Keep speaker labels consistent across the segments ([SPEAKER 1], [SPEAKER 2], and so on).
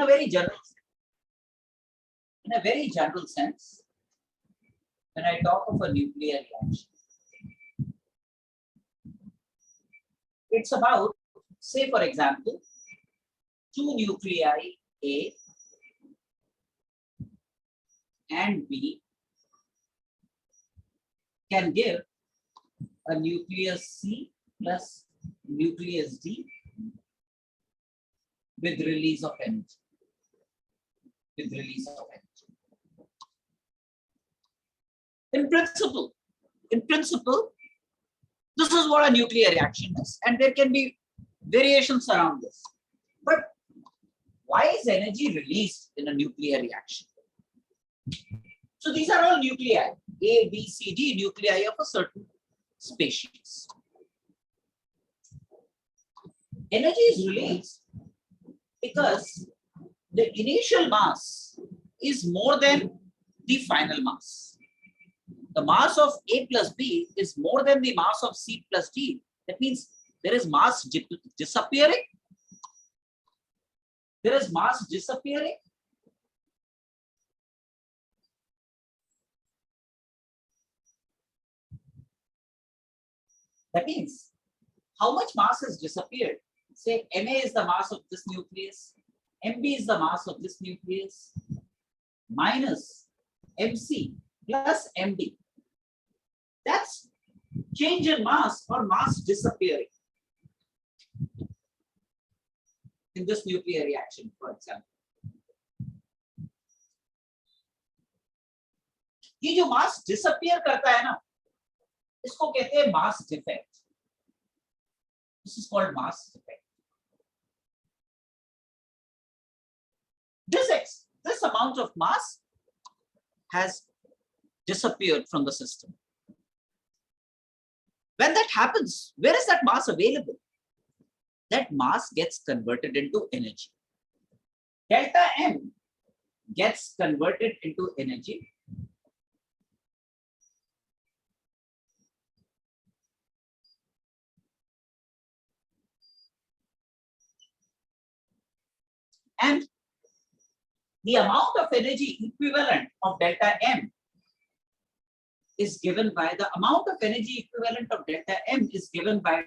[SPEAKER 1] a very general sense, when I talk of a nuclear reaction, it's about, say for example, two nuclei A and B can give a nucleus C plus nucleus D with release of energy. In principle, this is what a nuclear reaction is, and there can be variations around this. But why is energy released in a nuclear reaction? So these are all nuclei, A, B, C, D, nuclei of a certain species. Energy is released because the initial mass is more than the final mass. The mass of A plus B is more than the mass of C plus D. That means there is mass disappearing. That means how much mass has disappeared? Say Ma is the mass of this nucleus, Mb is the mass of this nucleus, minus Mc plus Md. That's change in mass or mass disappearing in this nuclear reaction, for example. ये जो mass disappear करता है ना, इसको कहते हैं mass defect. This is called mass defect. This amount of mass has disappeared from the system. When that happens, where is that mass available? That mass gets converted into energy. Delta M gets converted into energy. And the amount of energy equivalent of delta M is given by the amount of energy equivalent of delta M is given by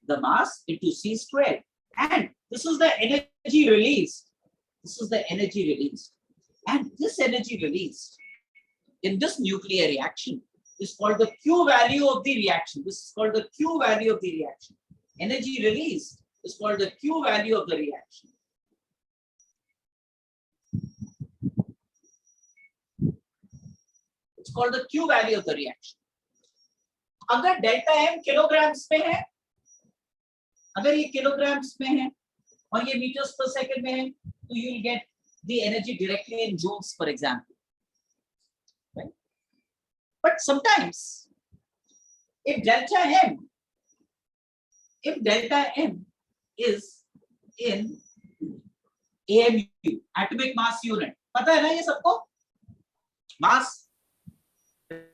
[SPEAKER 1] the mass into C squared. And this is the energy released. And this energy released in this nuclear reaction is called the Q value of the reaction. Energy released is called the Q value of the reaction. It's called the Q value of the reaction. अगर delta M kilograms में है, अगर ये kilograms में है और ये meters per second में है, तो you will get the energy directly in joules, for example. Right? But sometimes, if delta M is in AMU, atomic mass unit, पता है ना ये सबको? Mass.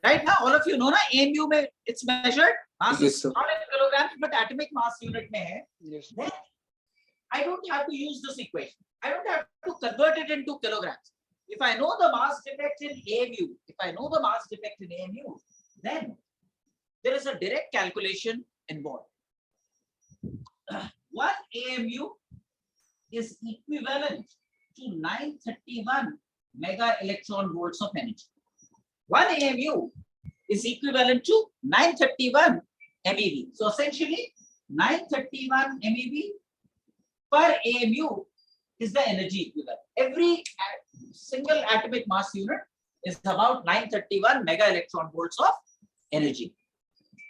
[SPEAKER 1] Right now, all of you know, na, AMU mein it's measured. Mass is not in kilograms, but atomic mass unit mein hai.
[SPEAKER 2] Yes.
[SPEAKER 1] Then I don't have to use this equation. I don't have to convert it into kilograms. If I know the mass defect in AMU, then there is a direct calculation involved. 1 AMU is equivalent to 931 mega electron volts of energy. 1 AMU is equivalent to 931 MeV. So essentially, 931 MeV per AMU is the energy equivalent. Every single atomic mass unit is about 931 mega electron volts of energy.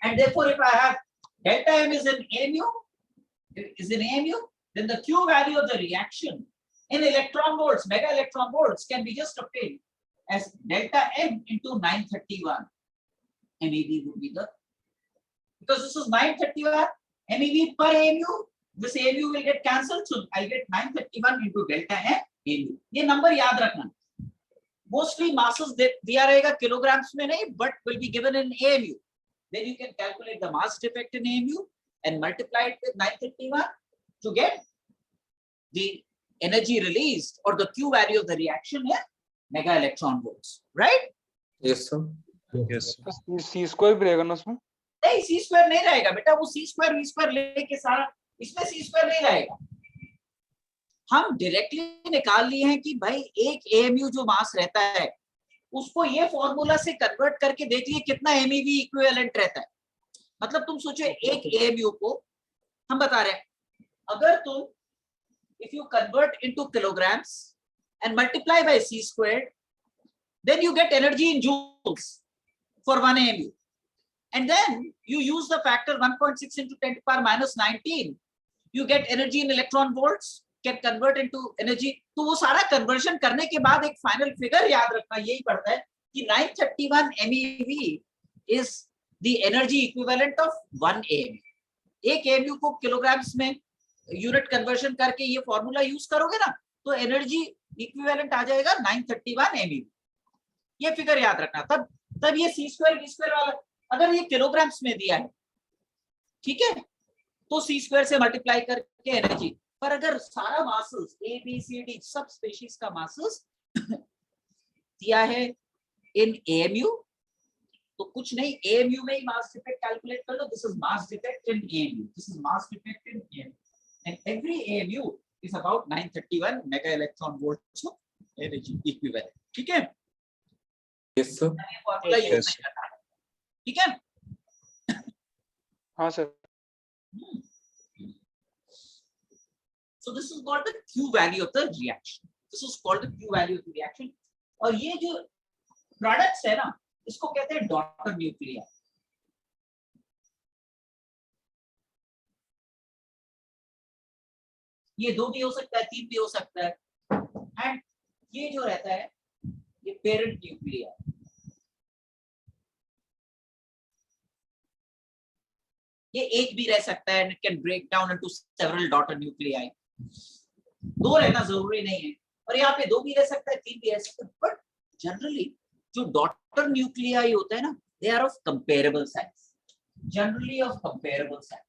[SPEAKER 1] And therefore, if I have delta M is in AMU, then the Q value of the reaction in electron volts, mega electron volts, can be just obtained as delta M into 931 MeV would be the, because this is 931 MeV per AMU, this AMU will get cancelled, so I'll get 931 into delta M AMU. ये number याद रखना. Mostly masses दिया रहेगा kilograms में नहीं, but will be given in AMU. Then you can calculate the mass defect in AMU and multiply it with 931 to get the energy released or the Q value of the reaction है mega electron volts, right?
[SPEAKER 2] Yes, sir.
[SPEAKER 3] Yes.
[SPEAKER 4] सी square भी रहेगा ना उसमें?
[SPEAKER 1] नहीं, सी square नहीं रहेगा बेटा, वो सी स्क्वायर वी स्क्वायर लेके सारा, इसमें सी स्क्वायर नहीं रहेगा। हम डायरेक्टली निकाल लिए हैं कि भाई एक एएमयू जो मास रहता है उसको ये फॉर्मूला से कन्वर्ट करके देख लिए कितना एमईवी इक्विवेलेंट रहता है। मतलब तुम सोचो एक एएमयू को हम बता रहे हैं, अगर तुम if you convert into kilograms and multiply by c squared, then you get energy in joules for 1 AMU. And then you use the factor 1.6 into 10 to the power minus 19. You get energy in electron volts, can convert into energy. तो वो सारा conversion करने के बाद एक final figure याद रखना यही पड़ता है कि 931 MeV is the energy equivalent of 1 AMU. एक AMU को kilograms में यूनिट कन्वर्शन करके ये फॉर्मूला यूज करोगे ना तो एनर्जी इक्विवेलेंट आ जाएगा 931 MeV। ये फिगर याद रखना, तब ये सी स्क्वायर वी स्क्वायर वाला अगर ये किलोग्राम्स में दिया है, ठीक है, तो सी स्क्वायर से मल्टीप्लाई करके एनर्जी। पर अगर सारा masses A B C D सब स्पीशीज का मासेस दिया है इन एएमयू, तो कुछ नहीं, एएमयू में ही मास डिफेक्ट कैलकुलेट कर लो। This is mass defect in AMU, this is mass defect in AMU, and every AMU is about 931 mega electron volts of energy equivalent. ठीक है?
[SPEAKER 2] Yes, sir.
[SPEAKER 1] फॉर्मूला यूज नहीं करना है, ठीक है?
[SPEAKER 4] हाँ sir.
[SPEAKER 1] So this is called the Q value of the reaction. This is called the Q value of the reaction. और ये जो प्रोडक्ट्स है ना, इसको कहते हैं डॉटर न्यूक्लिया। ये 2 भी हो सकता है, 3 भी हो सकता है, एंड ये जो रहता है ये पेरेंट न्यूक्लिया। ये एक भी रह सकता है, it can break down into several daughter nuclei. 2 रहना जरूरी नहीं है, और यहाँ पे 2 भी रह सकता है, 3 भी रह सकता है, बट जनरली जो डॉटर न्यूक्लियाई होता है ना, they are of comparable size, generally of comparable size.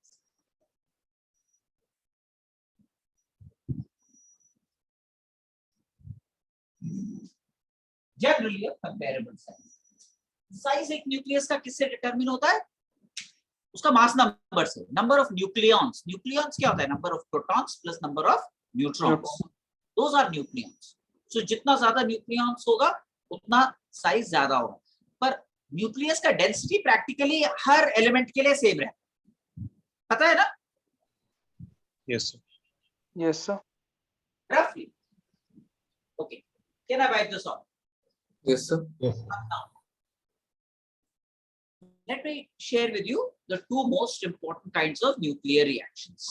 [SPEAKER 1] Generally comparable size. Size एक न्यूक्लियस का किससे डिटरमिन होता है? उसका मास नंबर से, नंबर ऑफ न्यूक्लियॉन्स। न्यूक्लियॉन्स क्या होता है? Number of protons plus number of neutrons, those are nucleons. So जितना ज्यादा न्यूक्लियॉन्स होगा उतना साइज ज्यादा होगा, पर न्यूक्लियस का डेंसिटी प्रैक्टिकली हर एलिमेंट के लिए सेम रहता है, पता है ना?
[SPEAKER 3] Yes, sir.
[SPEAKER 4] Yes sir.
[SPEAKER 1] Roughly. Okay, can I write this on?
[SPEAKER 2] Yes, sir.
[SPEAKER 1] Now, let me share with you the 2 most important kinds of nuclear reactions.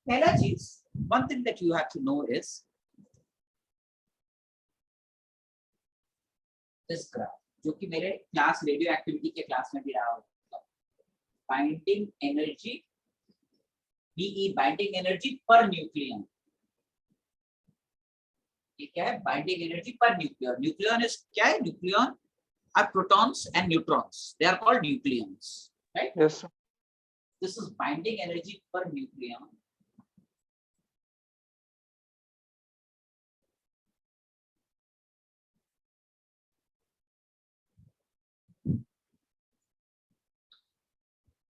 [SPEAKER 1] पहला चीज, one thing that you have to know is this graph, जो कि मेरे class radioactivity के class में भी रहा होगा। Binding energy, BE binding energy per nucleon. ये क्या है? Binding energy per nucleon. Nucleon is क्या है? Nucleon are protons and neutrons, they are called nucleons, right?
[SPEAKER 4] Yes sir.
[SPEAKER 1] This is binding energy per nucleon.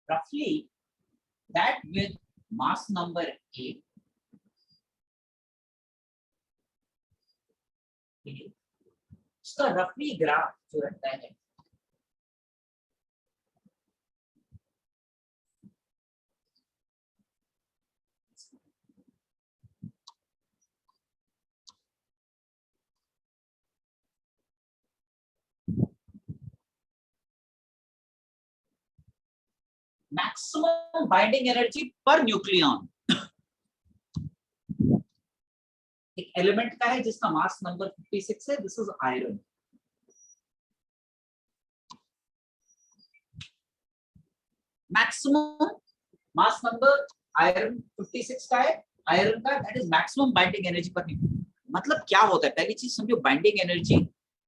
[SPEAKER 1] Roughly that with mass number A, उसका रफली graph जो रहता है maximum binding energy per nucleon। एक element का है जिसका mass number 56 है, this is iron. Maximum mass number iron 56 का है, आयरन का, that is maximum binding energy per nucleon. मतलब क्या होता है, पहली चीज समझो, binding energy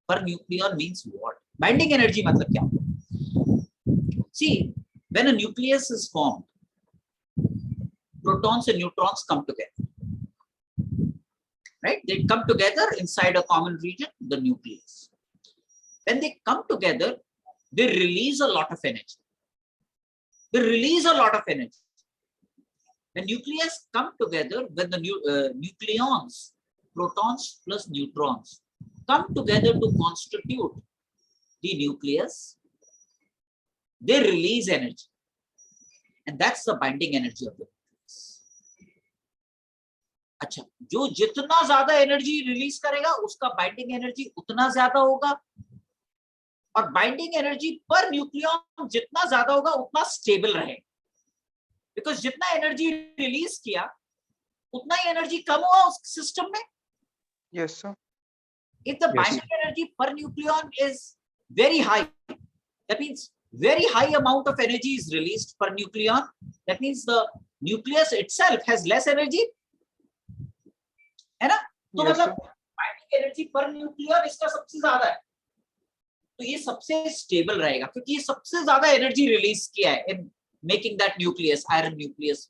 [SPEAKER 1] per nucleon means what? Binding energy मतलब क्या होता है? See, when a nucleus is formed, protons and neutrons come together, right? They come together inside a common region, the nucleus. When they come together, they release a lot of energy. They release a lot of energy. When nucleus come together, when the nucleons, protons plus neutrons, come together to constitute the nucleus, they release energy. And that's the binding energy of the nucleus. अच्छा, जो जितना ज्यादा energy release करेगा उसका binding energy उतना ज्यादा होगा, और बाइंडिंग एनर्जी पर न्यूक्लियन जितना ज्यादा होगा उतना स्टेबल रहेगा, बिकॉज जितना एनर्जी रिलीज किया उतना ही एनर्जी कम हुआ उस सिस्टम में.
[SPEAKER 4] Yes, sir.
[SPEAKER 1] If the
[SPEAKER 3] Yes,
[SPEAKER 1] binding energy per nucleon is very high, that means very high amount of energy is released per nucleon. That means the nucleus itself has less energy, है ना? तो
[SPEAKER 4] Yes,
[SPEAKER 1] मतलब
[SPEAKER 4] sir.
[SPEAKER 1] Binding energy per nucleon इसका सबसे ज्यादा है, तो ये सबसे स्टेबल रहेगा क्योंकि ये सबसे ज्यादा एनर्जी रिलीज किया है in making that nucleus, iron nucleus,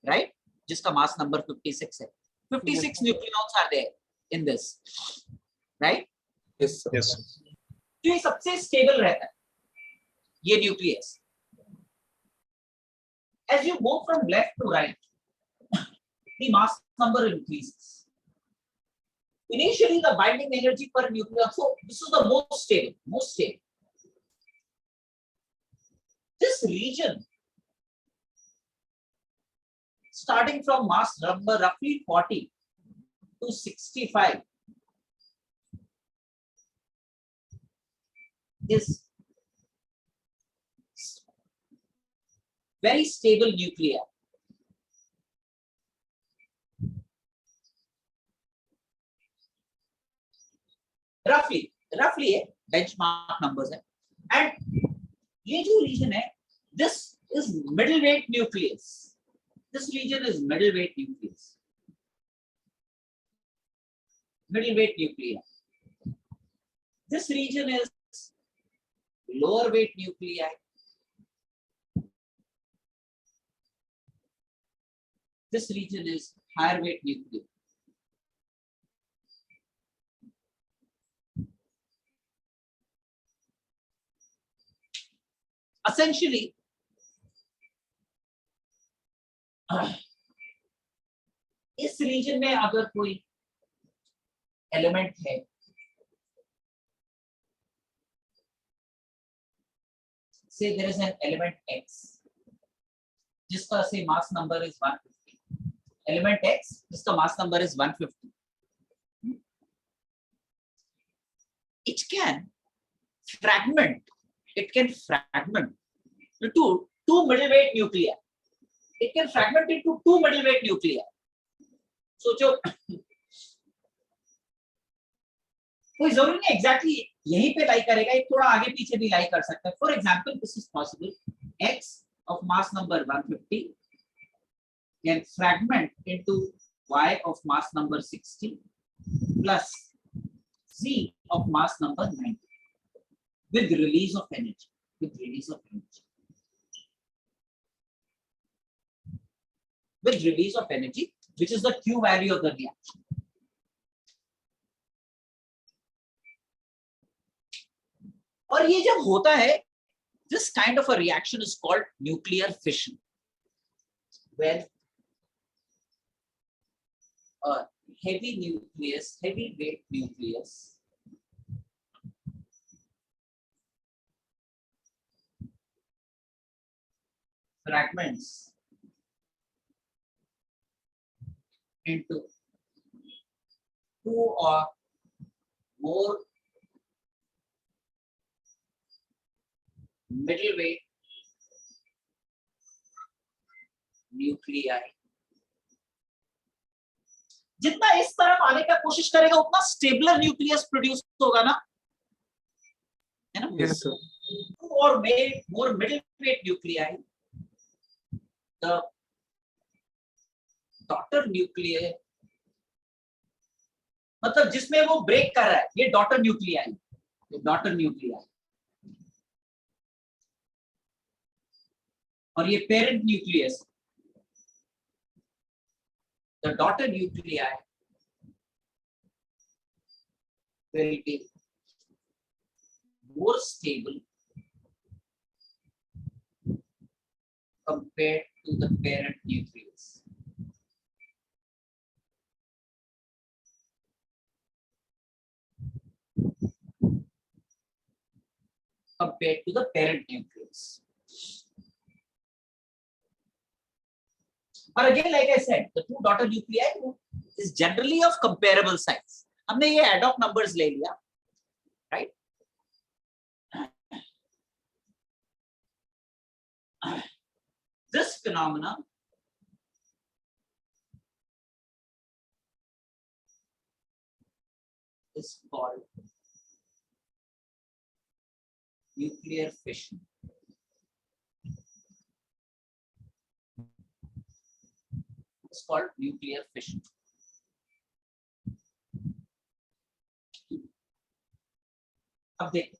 [SPEAKER 1] right, जिसका मास नंबर 56 है. 56 nucleons are there in this, right?
[SPEAKER 2] Yes, sir.
[SPEAKER 3] yes, sir.
[SPEAKER 1] तो ये सबसे स्टेबल रहता है ये nucleus. As you move from left to right, the mass number increases. Initially, the binding energy per nucleon, so this is the most stable, most stable. This region, starting from mass number roughly 40 to 65, is very stable nuclei. roughly है, benchmark numbers है. And ये जो region है, this is middleweight nucleus. This region is middleweight nucleus. Middleweight nuclei. This region is lower weight nuclei. This region is higher weight nuclei. Essentially, इस reason में अगर कोई element है, say there is an element X जिसका से mass number is 150, element X जिसका mass number is 150, it can fragment into two middleweight nuclei. It can fragment into two middleweight nuclei. सोचो, कोई जरूरी नहीं एग्जैक्टली यहीं पे लाई करेगा, एक थोड़ा आगे पीछे भी लाई कर सकता है. For example, this is possible. X of mass number 150 can fragment into Y of mass number 60 plus Z of mass number 90 with release of energy. With release of energy. With release of energy, which is the Q value of the reaction. और ये जब होता है, this kind of a reaction is called nuclear fission, where a heavy weight nucleus fragments into two or more middleweight nuclei. जितना इस तरफ आने का कोशिश करेगा उतना स्टेबलर न्यूक्लियस प्रोड्यूस होगा ना, है ना?
[SPEAKER 2] Yes, sir.
[SPEAKER 1] Two or more middleweight nuclei, the daughter nuclei मतलब जिसमें वो ब्रेक कर रहा है, ये डॉटर न्यूक्लियाई, डॉटर न्यूक्लियाई, और ये parent nucleus. The daughter nuclei will be more stable compared to the parent nucleus. Compared to the parent nucleus. Or again, like I said, the two daughter nuclei is generally of comparable size. हमने ये ad hoc numbers ले लिया, right? This phenomena is called nuclear fission. It's called nuclear fission. अब देखो,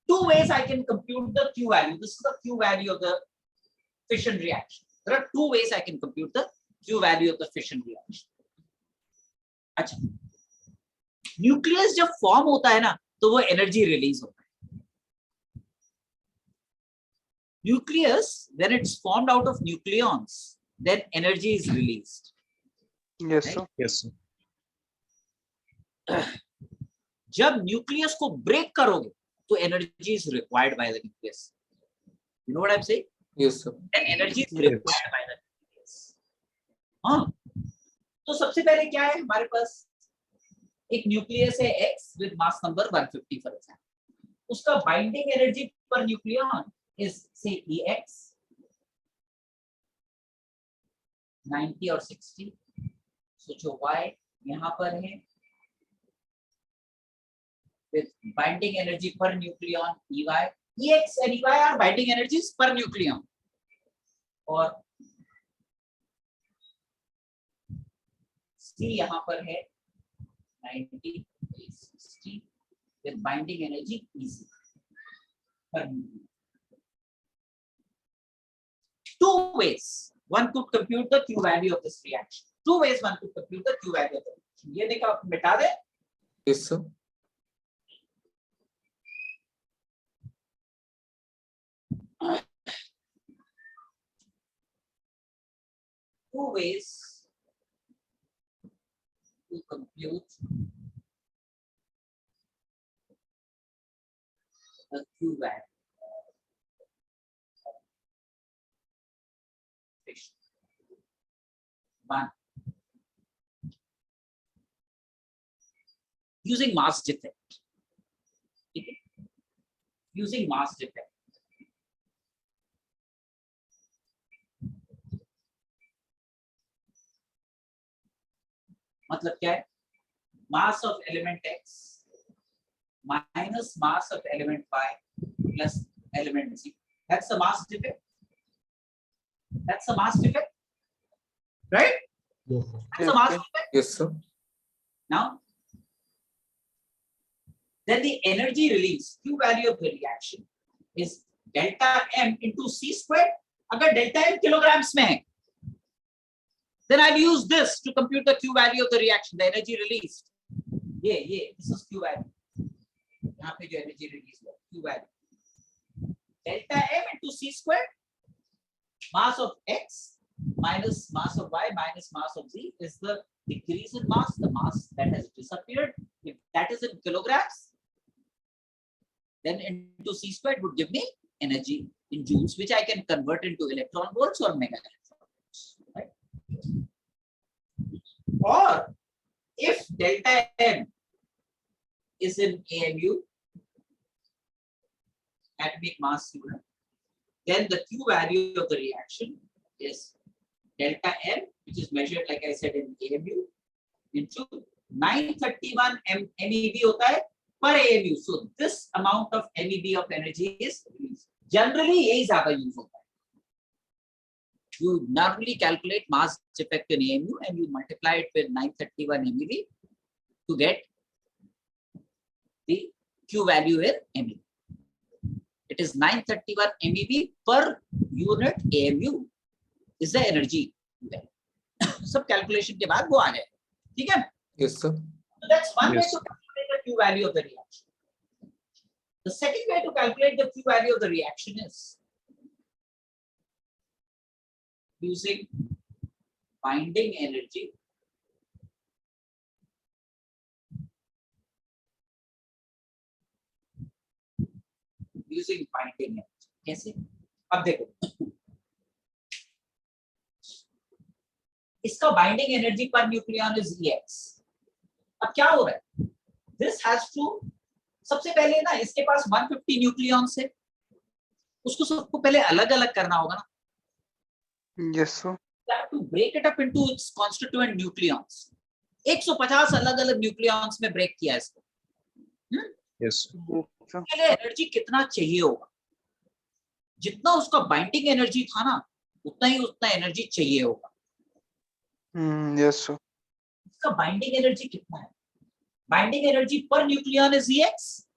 [SPEAKER 1] two ways I can compute the Q value. This is the Q value of the fission reaction. There are two ways I can compute the Q value of the fission reaction. अच्छा, nucleus जब form होता है ना, तो वो energy release होता है. Nucleus, when it's formed out of nucleons, then energy is released.
[SPEAKER 4] Yes, sir.
[SPEAKER 3] Yes, sir.
[SPEAKER 1] जब न्यूक्लियस को ब्रेक करोगे तो energy is required by the nucleus. You know what I am saying?
[SPEAKER 2] Yes, sir.
[SPEAKER 1] And energy is required by the nucleus. हां, तो सबसे पहले क्या है हमारे पास? एक न्यूक्लियस है X with mass number 150 for example. उसका binding energy per nucleon is से EX 90 और 60. सो जो Y यहां पर है with binding energy per nucleon EY. EX and EY are binding energies per nucleon. और C यहाँ पर है 90, 60 with binding energy EC per nucleon. Two ways one could compute the Q value of this reaction. Two ways one could compute the Q value of the reaction. ये देखो, मिटा दे.
[SPEAKER 2] Yes, sir.
[SPEAKER 1] Two ways to compute the Q value. One, using mass defect. Using mass defect. मतलब क्या है? Mass of element X minus mass of element Y plus element Z. That's the mass defect. That's the mass defect, right?
[SPEAKER 2] Yes, sir.
[SPEAKER 1] That's the mass defect.
[SPEAKER 2] Yes, sir.
[SPEAKER 1] Now, then the energy release, Q value of the reaction is delta M into C squared. अगर delta M kilograms में है, then I'll use this to compute the Q value of the reaction, the energy released. ये this is Q value. यहाँ पे जो energy release हुआ, Q value. Delta M into C squared, mass of X minus mass of Y minus mass of Z is the decrease in mass, the mass that has disappeared. If that is in kilograms, then into C squared would give me energy in joules, which I can convert into electron volts or mega electron volts. Right? Or if delta M is in AMU, atomic mass unit, then the Q value of the reaction is delta M, which is measured like I said in AMU, into 931 MeV होता है per AMU. So this amount of MeV of energy is released. Generally यही ज्यादा use होता है. You normally calculate mass effect in AMU and you multiply it with 931 MeV to get the Q value in MeV. It is 931 MeV per unit AMU is the energy. सब calculation के बाद वो आ जाए, ठीक है?
[SPEAKER 2] Yes, sir.
[SPEAKER 1] So that's one way
[SPEAKER 3] Yes.
[SPEAKER 1] to calculate the Q value of the reaction. The second way to calculate the Q value of the reaction is using binding energy कैसे? अब देखो इसका binding energy per nucleon is EX. अब क्या हो रहा है? This has to, सबसे पहले ना इसके पास 150 न्यूक्लियॉन्स है, उसको सबको पहले अलग अलग करना होगा ना.
[SPEAKER 4] Yes, sir.
[SPEAKER 1] You have to break it up into its constituent nucleons. 150 अलग अलग न्यूक्लियॉन्स में ब्रेक किया इसको.
[SPEAKER 3] Yes.
[SPEAKER 4] Yes, sir.
[SPEAKER 1] पहले एनर्जी कितना चाहिए होगा? जितना उसका बाइंडिंग एनर्जी था ना उतना ही उतना एनर्जी चाहिए होगा.
[SPEAKER 4] Yes, sir.
[SPEAKER 1] इसका बाइंडिंग एनर्जी कितना है? Binding energy per nucleon is EX.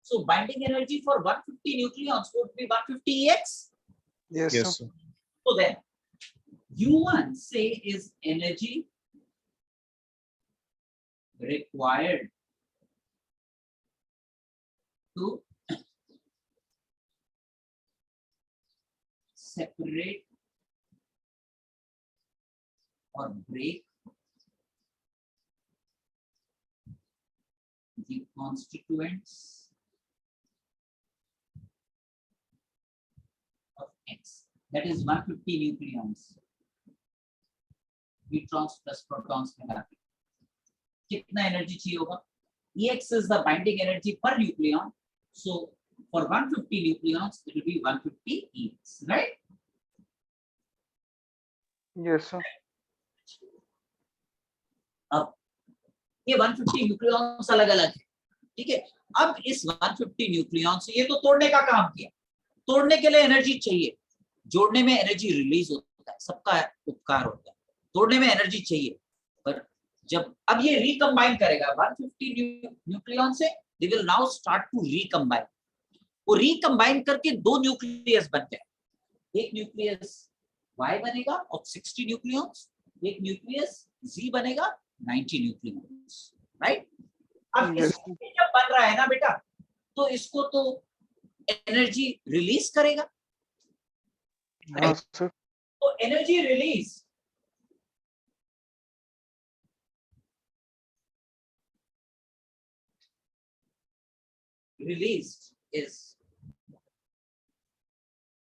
[SPEAKER 1] So binding energy for 150 nucleons would be 150 EX.
[SPEAKER 4] Yes,
[SPEAKER 3] Yes,
[SPEAKER 4] sir.
[SPEAKER 3] sir.
[SPEAKER 1] So then U1 say is energy required to separate or break the constituents of X. That is 150 nucleons. Neutrons plus protons में डालते. कितना energy चाहिए होगा? EX is the binding energy per nucleon. So for 150 nucleons, it will be 150 EX, right?
[SPEAKER 4] Yes, sir.
[SPEAKER 1] अब ये 150 nucleons अलग अलग है, ठीक है? अब इस 150 न्यूक्लियॉन्स ये तो तोड़ने का काम किया, तोड़ने के लिए एनर्जी चाहिए, जोड़ने में एनर्जी रिलीज होता है, सबका उपकार होता है, तोड़ने में एनर्जी चाहिए. पर जब अब ये रिकम्बाइन करेगा 150 न्यूक्लियॉन से, they will now start to recombine. वो रिकम्बाइन करके दो न्यूक्लियस बन जाए. एक न्यूक्लियस Y बनेगा और 60 न्यूक्लियॉन्स, एक न्यूक्लियस Z बनेगा 90 न्यूक्लियॉन्स, राइट? अब
[SPEAKER 4] Yes.
[SPEAKER 1] इसमें जब बन रहा है ना बेटा, तो इसको तो एनर्जी रिलीज करेगा,
[SPEAKER 4] हाँ, sir.
[SPEAKER 1] तो एनर्जी रिलीज इज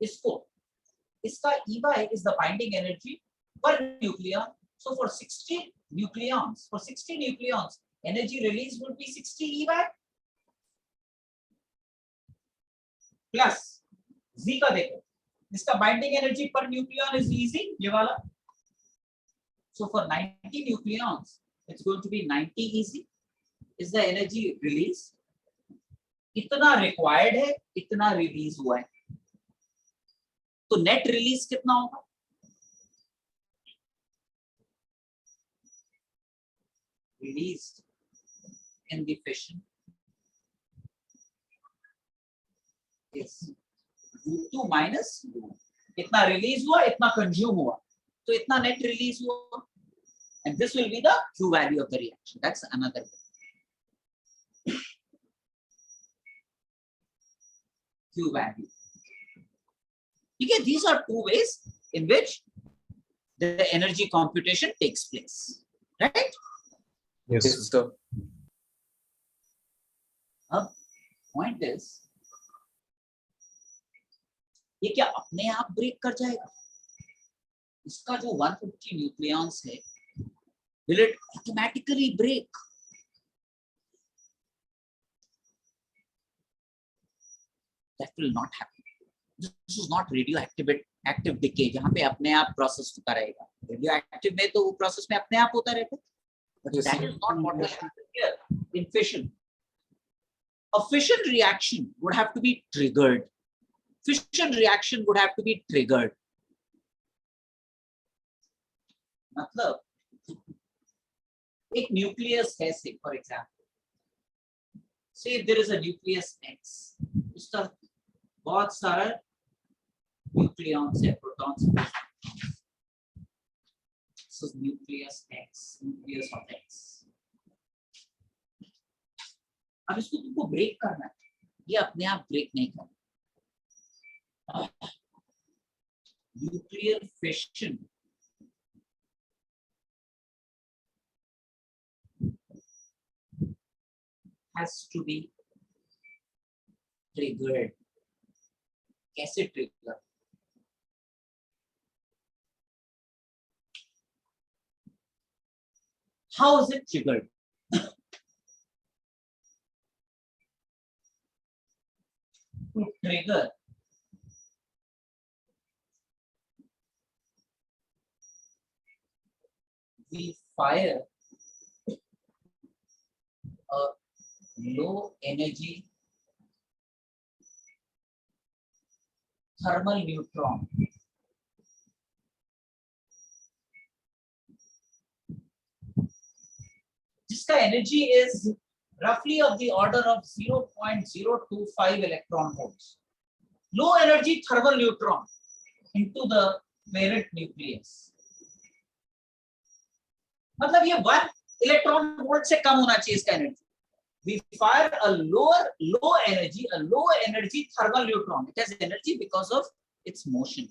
[SPEAKER 1] इसको, इसका EY is the binding energy per nucleon. So for 60 nucleons, energy release would be 60 EY plus Z का देखो, इसका binding energy per nucleon is easy, ये वाला. So for 90 nucleons, it's going to be 90 EZ is the energy release. इतना required है, इतना release हुआ है, तो नेट रिलीज कितना होगा? Release in the fission is U2 minus U1. इतना रिलीज हुआ, इतना कंज्यूम हुआ, तो इतना नेट रिलीज हुआ, and this will be the Q value of the reaction. That's another Q value. Okay, these are two ways in which the energy computation takes place, right?
[SPEAKER 3] Yes,
[SPEAKER 2] Yes,
[SPEAKER 3] sir.
[SPEAKER 2] sir.
[SPEAKER 1] Point is, ये क्या अपने आप break कर जाएगा? इसका जो 150 nucleons है, will it automatically break? That will not happen. This is not radioactive active decay जहाँ पे अपने आप प्रोसेस होता रहेगा. रेडियोएक्टिव में तो वो प्रोसेस में अपने आप होता रहता है. But
[SPEAKER 2] Yes,
[SPEAKER 1] that
[SPEAKER 2] sir.
[SPEAKER 1] is not what will happen here in fission. A fission reaction would have to be triggered. Fission reaction would have to be triggered. मतलब एक न्यूक्लियस है say for example, say there is a nucleus X, उसका बहुत सारा nucleons है, protons, so nucleus X, nucleus of X. अब इसको तुमको ब्रेक करना है, ये अपने आप ब्रेक नहीं करना। Nuclear fission has to be triggered. कैसे trigger? How is it triggered? To trigger, we fire a low energy thermal neutron जिसका energy is roughly of the order of 0.025 electron volts. Low energy thermal neutron into the parent nucleus. मतलब ये 1 electron volt से कम होना चाहिए इसका energy. We fire a low energy thermal neutron. It has energy because of its motion.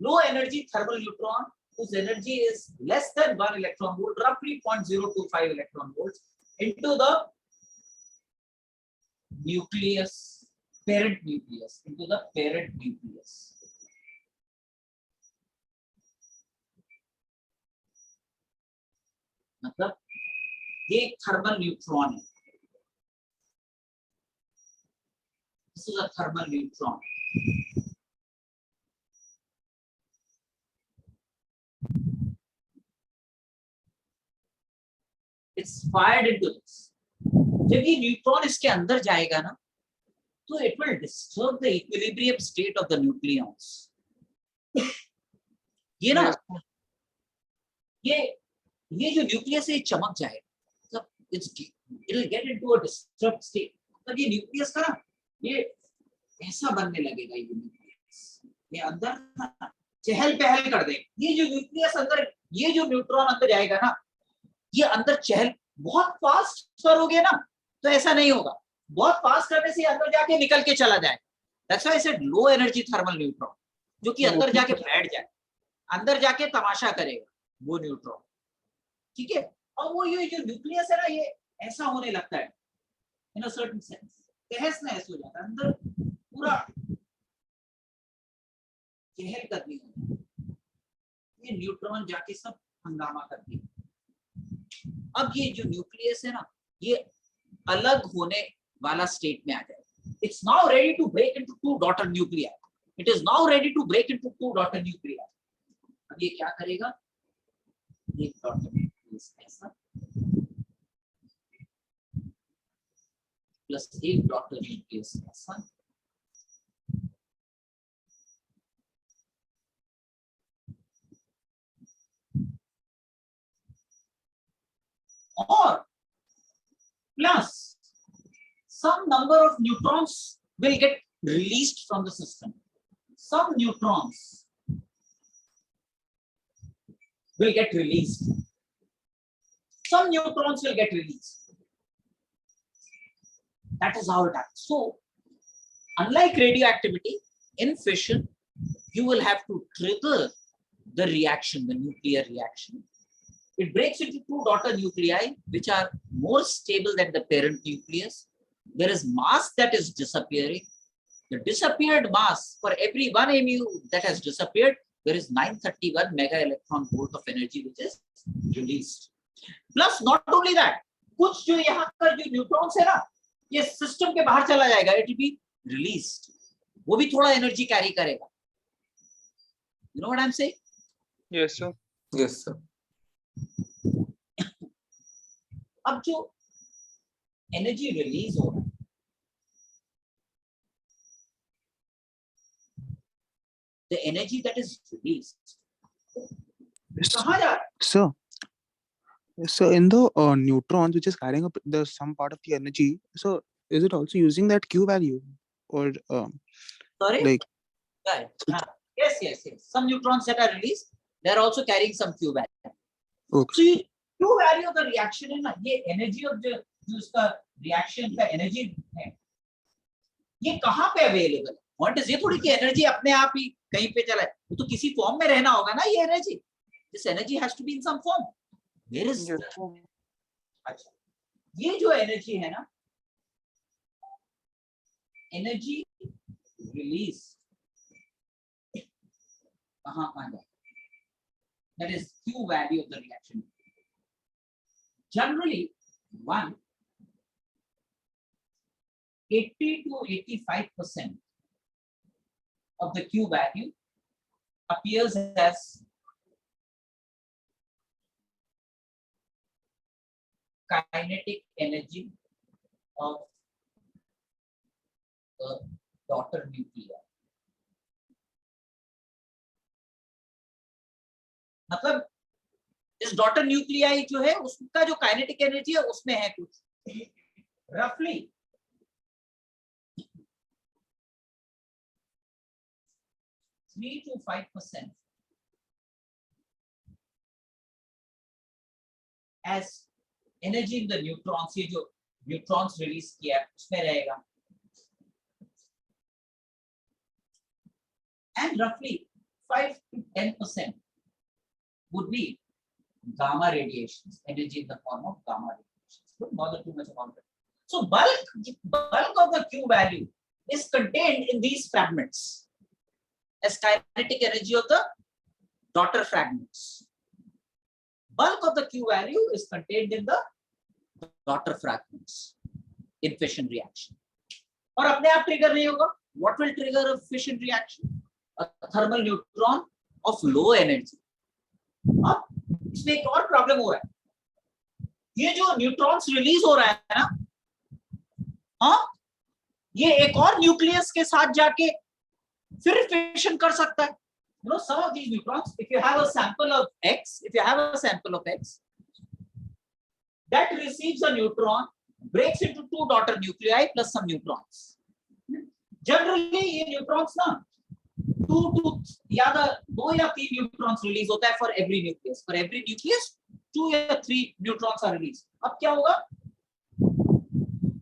[SPEAKER 1] Low energy thermal neutron whose energy is less than 1 electron volt, roughly 0.025 electron volts, into the nucleus, parent nucleus, into the parent nucleus. मतलब ये thermal neutron है. This is a thermal neutron. It's fired into this. जब ये neutron इसके अंदर जाएगा ना, तो it will disturb the equilibrium state of the nucleons. ये ना, ये जो न्यूक्लियस है चमक जाएगा, मतलब it will get into a disturbed state. मतलब ये न्यूक्लियस का ना, ये ऐसा बनने लगेगा, ये न्यूक्लियस ये अंदर चहल पहल कर दे. ये जो न्यूक्लियस अंदर, ये जो न्यूट्रॉन अंदर जाएगा ना, ये अंदर चहल, बहुत फास्ट करोगे ना तो ऐसा नहीं होगा. बहुत फास्ट करने से अंदर जाके निकल के चला जाए. That's why I said low energy thermal neutron, जो कि अंदर जाके बैठ जाए, अंदर जाके तमाशा करेगा वो न्यूट्रॉन. ठीक है. और वो ये जो न्यूक्लियस है ना, ये ऐसा होने लगता है इन अ सर्टेन सेंस, तहस नहस हो जाता है, अंदर पूरा चहल कदमी होती है. ये न्यूट्रॉन जाके सब हंगामा करती है. अब ये जो न्यूक्लियस है ना, ये अलग होने वाला स्टेट में आ जाएगा. It's now ready to break into two daughter nuclear. It is now ready to break into two daughter nuclear. अब ये क्या करेगा? एक डॉटर न्यूक्लियस ऐसा प्लस एक डॉटर न्यूक्लियस ऐसा, or plus some number of neutrons will get released from the system. Some neutrons will get released. Some neutrons will get released. That is how it happens. So, unlike radioactivity, in fission, you will have to trigger the reaction, the nuclear reaction. It breaks into two daughter nuclei, which are more stable than the parent nucleus. There is mass that is disappearing. The disappeared mass, for every 1 mu that has disappeared, there is 931 mega electron volt of energy which is released. Plus, not only that, कुछ जो यहाँ का जो neutrons है ना, ये system के बाहर चला जाएगा. It will be released. वो भी थोड़ा एनर्जी कैरी करेगा. You know what I'm saying?
[SPEAKER 4] Yes, sir.
[SPEAKER 2] Yes, sir.
[SPEAKER 1] अब जो एनर्जी रिलीज हो रहा है, the energy that is released कहाँ जा रहा है?
[SPEAKER 5] So, so in the neutrons, which is carrying up the some part of the energy, so is it also using that Q value, or
[SPEAKER 1] Sorry?
[SPEAKER 5] like
[SPEAKER 1] Right. Yes, yes, yes. Some neutrons that are released, they are also carrying some Q value.
[SPEAKER 5] okay.
[SPEAKER 1] So ये Q value of the reaction है ना, ये energy of the जो इसका reaction का energy है, ये कहाँ पे available है? Point is ये थोड़ी कि energy अपने आप ही कहीं पे चला है, वो तो किसी form में रहना होगा ना ये energy. This energy has to be in some form. Where is
[SPEAKER 4] Yes,
[SPEAKER 1] that?
[SPEAKER 4] sir.
[SPEAKER 1] अच्छा, ये जो energy है ना, energy release कहाँ आ जाए? That is Q value of the reaction. Generally, 80 to 85% of the Q value appears as kinetic energy of the daughter nuclei. मतलब इस daughter nuclei जो है उसका जो काइनेटिक एनर्जी है उसमें है कुछ रफली 3 to 5% as energy in the neutrons, ये जो न्यूट्रॉन्स रिलीज किया है उसमें रहेगा and roughly 5 to 10% would be gamma radiations, energy in the form of gamma radiations. Don't bother too much about it. So bulk of the Q value is contained in these fragments as kinetic energy of the daughter fragments. Bulk of the Q value is contained in the daughter fragments in fission reaction. और अपने आप trigger नहीं होगा. What will trigger a fission reaction? A thermal neutron of low energy. अब इसमें एक और problem हो रहा है. ये जो न्यूट्रॉन्स रिलीज हो रहा है ना, हाँ, ये एक और न्यूक्लियस के साथ जाके फिर फिशन कर सकता है. You know, some of these neutrons, if you have a sample of X, that receives a neutron, breaks into two daughter nuclei plus some neutrons. Generally, ये neutrons ना, दो या तीन न्यूट्रॉन्स रिलीज होता है for every nucleus. For every nucleus 2 या 3 neutrons are release. अब क्या होगा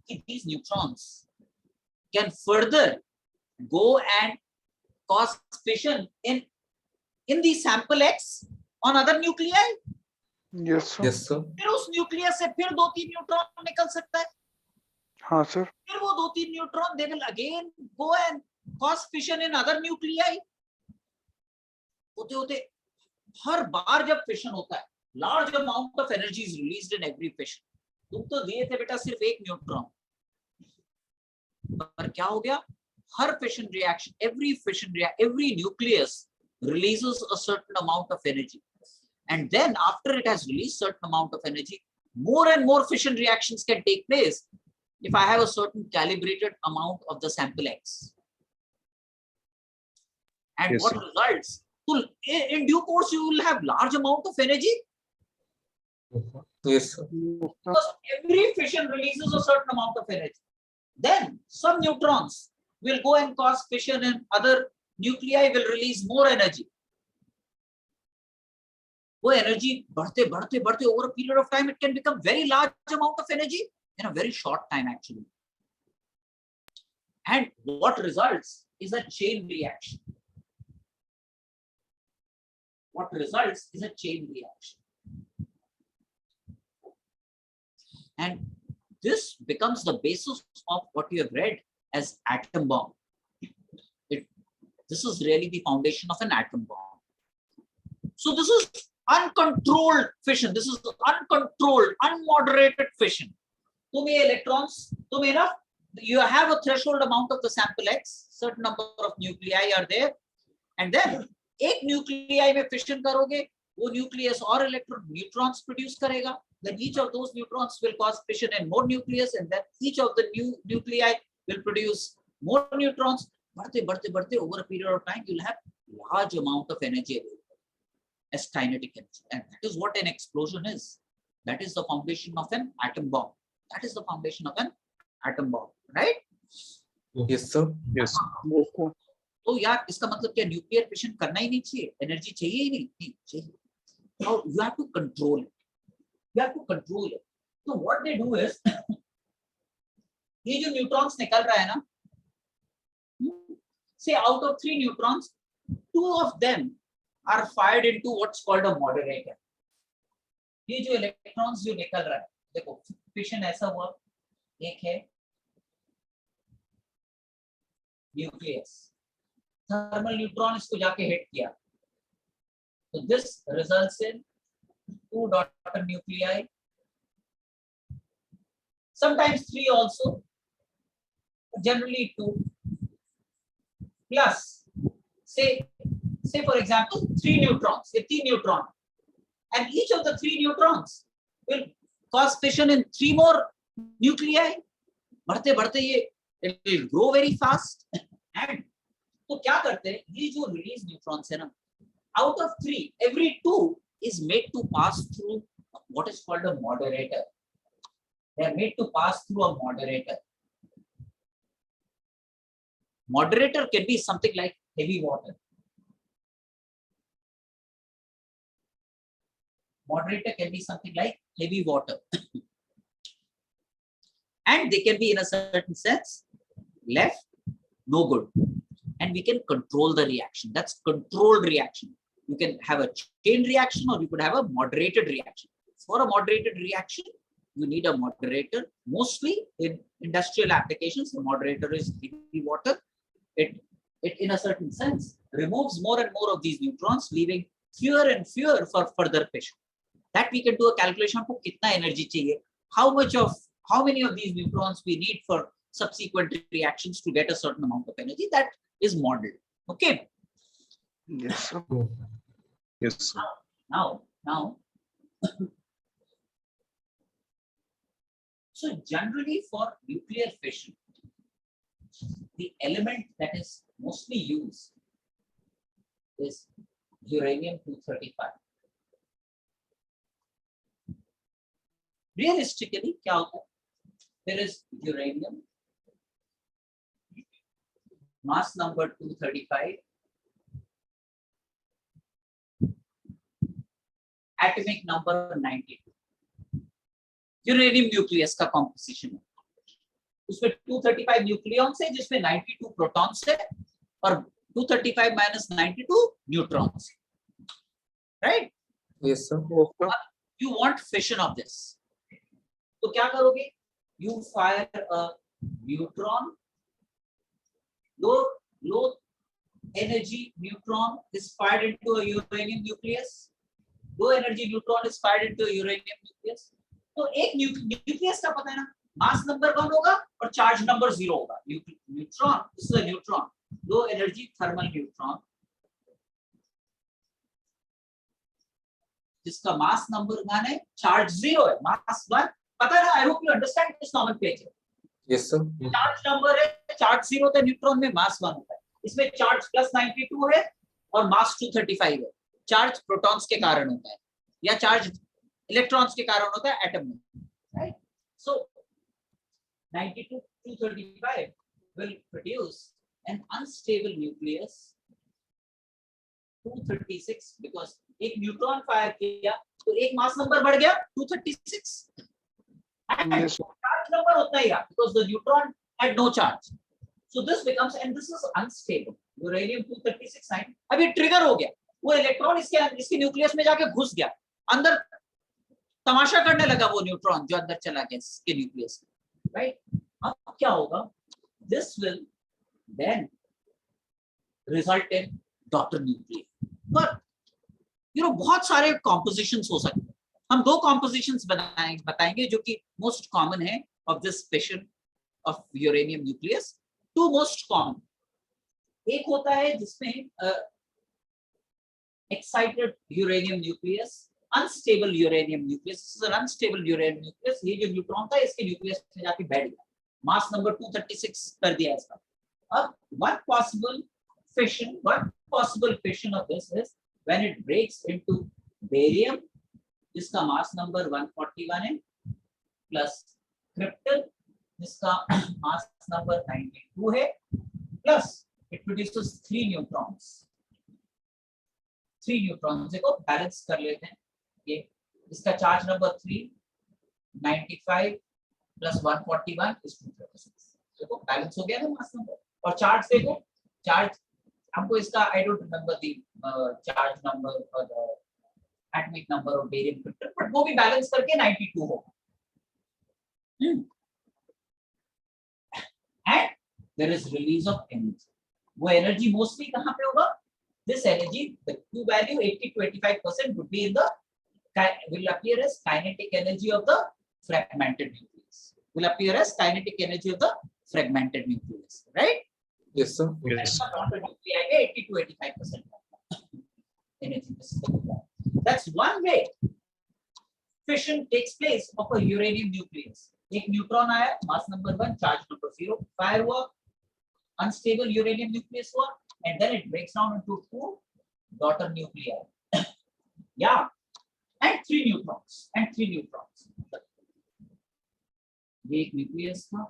[SPEAKER 1] कि these neutrons can further go and cause fission in the sample X on other nuclei.
[SPEAKER 4] Yes, sir.
[SPEAKER 2] Yes, sir.
[SPEAKER 1] फिर उस न्यूक्लियस से फिर 2-3 न्यूट्रॉन निकल सकता है.
[SPEAKER 4] हाँ सर.
[SPEAKER 1] फिर वो 2-3 neutron they will again go and cause fission in other nuclei. होते होते हर बार जब फिशन होता है, large amount of energy is released in every fission. तुम तो दिए थे बेटा सिर्फ एक न्यूट्रॉन, पर क्या हो गया? हर fission reaction, every nucleus releases a certain amount of energy, and then after it has released certain amount of energy, more and more fission reactions can take place if I have a certain calibrated amount of the sample X. And
[SPEAKER 3] Yes,
[SPEAKER 1] what
[SPEAKER 3] sir.
[SPEAKER 1] results? So in due course, you will have large amount of energy
[SPEAKER 2] Yes, sir.
[SPEAKER 4] Yes, sir.
[SPEAKER 1] because every fission releases a certain amount of energy. Then some neutrons will go and cause fission and other nuclei will release more energy. वो energy बढ़ते बढ़ते बढ़ते over a period of time, it can become very large amount of energy in a very short time actually. And what results is a chain reaction. What results is a chain reaction. And this becomes the basis of what you have read as atom bomb. This is really the foundation of an atom bomb. So this is uncontrolled fission. This is uncontrolled, unmoderated fission. तुम्हें electrons, तुम्हें ना, you have a threshold amount of the sample X, certain number of nuclei are there, and then एक nuclei में fission करोगे, वो nucleus और neutrons produce करेगा. Then each of those neutrons will cause fission in more nucleus, and then each of the new nuclei will produce more neutrons. बढ़ते बढ़ते बढ़ते over a period of time, you'll have large amount of energy available. as kinetic energy. And that is what an explosion is. That is the foundation of an atom bomb. That is the foundation of an atom bomb, right?
[SPEAKER 2] Yes, sir.
[SPEAKER 3] Yes.
[SPEAKER 4] Yes, sir.
[SPEAKER 1] तो यार इसका मतलब क्या nuclear fission करना ही नहीं चाहिए, energy चाहिए ही नहीं चाहिए. Now you have to control it. You have to control it. So what they do is ये जो न्यूट्रॉन्स निकल रहा है ना, say out of 3 neutrons, 2 of them are fired into what's called a moderator. ये जो इलेक्ट्रॉन्स जो निकल रहा है, देखो फिशन ऐसा हुआ, एक है न्यूक्लियस, थर्मल न्यूट्रॉन इसको जाके हिट किया, तो this results in 2 daughter nuclei, sometimes 3 also, generally 2, plus say for example 3 neutrons, 3 neutron, and each of the 3 neutrons will cause fission in 3 more nuclei. बढ़ते बढ़ते ये it will grow very fast. And तो क्या करते हैं, ये जो release neutrons है ना, out of 3 every 2 is made to pass through what is called a moderator. They are made to pass through a moderator. Moderator can be something like heavy water. Moderator can be something like heavy water. And they can be in a certain sense left, no good. And we can control the reaction. That's controlled reaction. You can have a chain reaction or you could have a moderated reaction. For a moderated reaction, you need a moderator. Mostly in industrial applications, the moderator is heavy water. It in a certain sense removes more and more of these neutrons, leaving fewer and fewer for further fission. That we can do a calculation for kitna energy chahiye, how many of these neutrons we need for subsequent reactions to get a certain amount of energy. That is modeled. Okay.
[SPEAKER 4] Yes, sir.
[SPEAKER 3] Yes, sir.
[SPEAKER 1] Now, so generally for nuclear fission, the element that is mostly used is uranium-235. Realistically, क्या होता है? There is uranium, mass number 235, atomic number 92. Uranium nucleus का composition है, उसमें 235 nucleons है जिसमें 92 protons है और 235 minus 92 neutrons, right?
[SPEAKER 2] Yes, sir.
[SPEAKER 4] Yes, sir.
[SPEAKER 1] You want fission of this, तो क्या करोगे? You fire a neutron, low energy neutron is fired into a uranium nucleus, low energy neutron is fired into a uranium nucleus. तो एक nucleus का पता है ना, mass number 1 होगा और चार्ज नंबर 0 होगा. Neutron, this is a neutron, low energy thermal neutron, जिसका मास नंबर 1 है, चार्ज 0 है, मास 1 पता है ना. I hope you understand this nomenclature.
[SPEAKER 2] Yes, sir.
[SPEAKER 1] Charge number है, चार्ज 0 होता है न्यूट्रॉन में, मास 1 होता है. इसमें चार्ज प्लस 92 है और मास 235 है. चार्ज प्रोटॉन्स के कारण होता है या चार्ज इलेक्ट्रॉन्स के कारण होता है एटम में, right? So 92 235 will produce an unstable nucleus 236, because एक न्यूट्रॉन फायर किया तो एक मास नंबर बढ़ गया 236, and
[SPEAKER 4] Yes, sir.
[SPEAKER 1] charge number उतना ही रहा because the neutron had no charge. So this becomes, and this is unstable. Uranium 236 9 अभी trigger हो गया, वो इलेक्ट्रॉन इसके न्यूक्लियस में जाके घुस गया, अंदर तमाशा करने लगा वो न्यूट्रॉन जो अंदर चला गया इसके न्यूक्लियस में, राइट? अब क्या होगा? This will then result in daughter nuclei. But बहुत सारे कॉम्पोजिशंस हो सकते हैं. हम 2 कॉम्पोजिशंस बताएंगे जो कि मोस्ट कॉमन है of this fission of uranium nucleus. 2 most common, एक होता है जिसमें excited uranium nucleus, unstable uranium nucleus. This is an unstable uranium nucleus. ये जो न्यूट्रॉन था इसके न्यूक्लियस में जाके बैठ गया, मास नंबर 236 कर दिया इसका. अब one possible fission of this is when it breaks into barium, जिसका mass number 141 है, plus krypton, जिसका mass number 92 है, plus it produces 3 neutrons. 3 neutrons देखो बैलेंस कर लेते हैं. ये इसका चार्ज नंबर 3, 95 plus 141 is 236. देखो बैलेंस हो गया ना मास नंबर. और चार्ज देखो, चार्ज हमको इसका I don't remember the charge number और the atomic number of barium krypton, but वो भी बैलेंस करके 92 होगा. And there is release of energy. वो एनर्जी मोस्टली कहां पे होगा? This energy, the Q value 80 to 85% would be in the will appear as kinetic energy of the fragmented nucleus. Will appear as kinetic energy of the fragmented nucleus, right?
[SPEAKER 2] Yes, sir.
[SPEAKER 3] Yes.
[SPEAKER 1] 80 to 85% energy. That's one way fission takes place of a uranium nucleus. एक neutron आया, mass number 1, charge number 0, fire हुआ, unstable uranium nucleus हुआ, and then it breaks down into 2 daughter nuclei. Yeah, and 3 neutrons. ये एक nucleus था,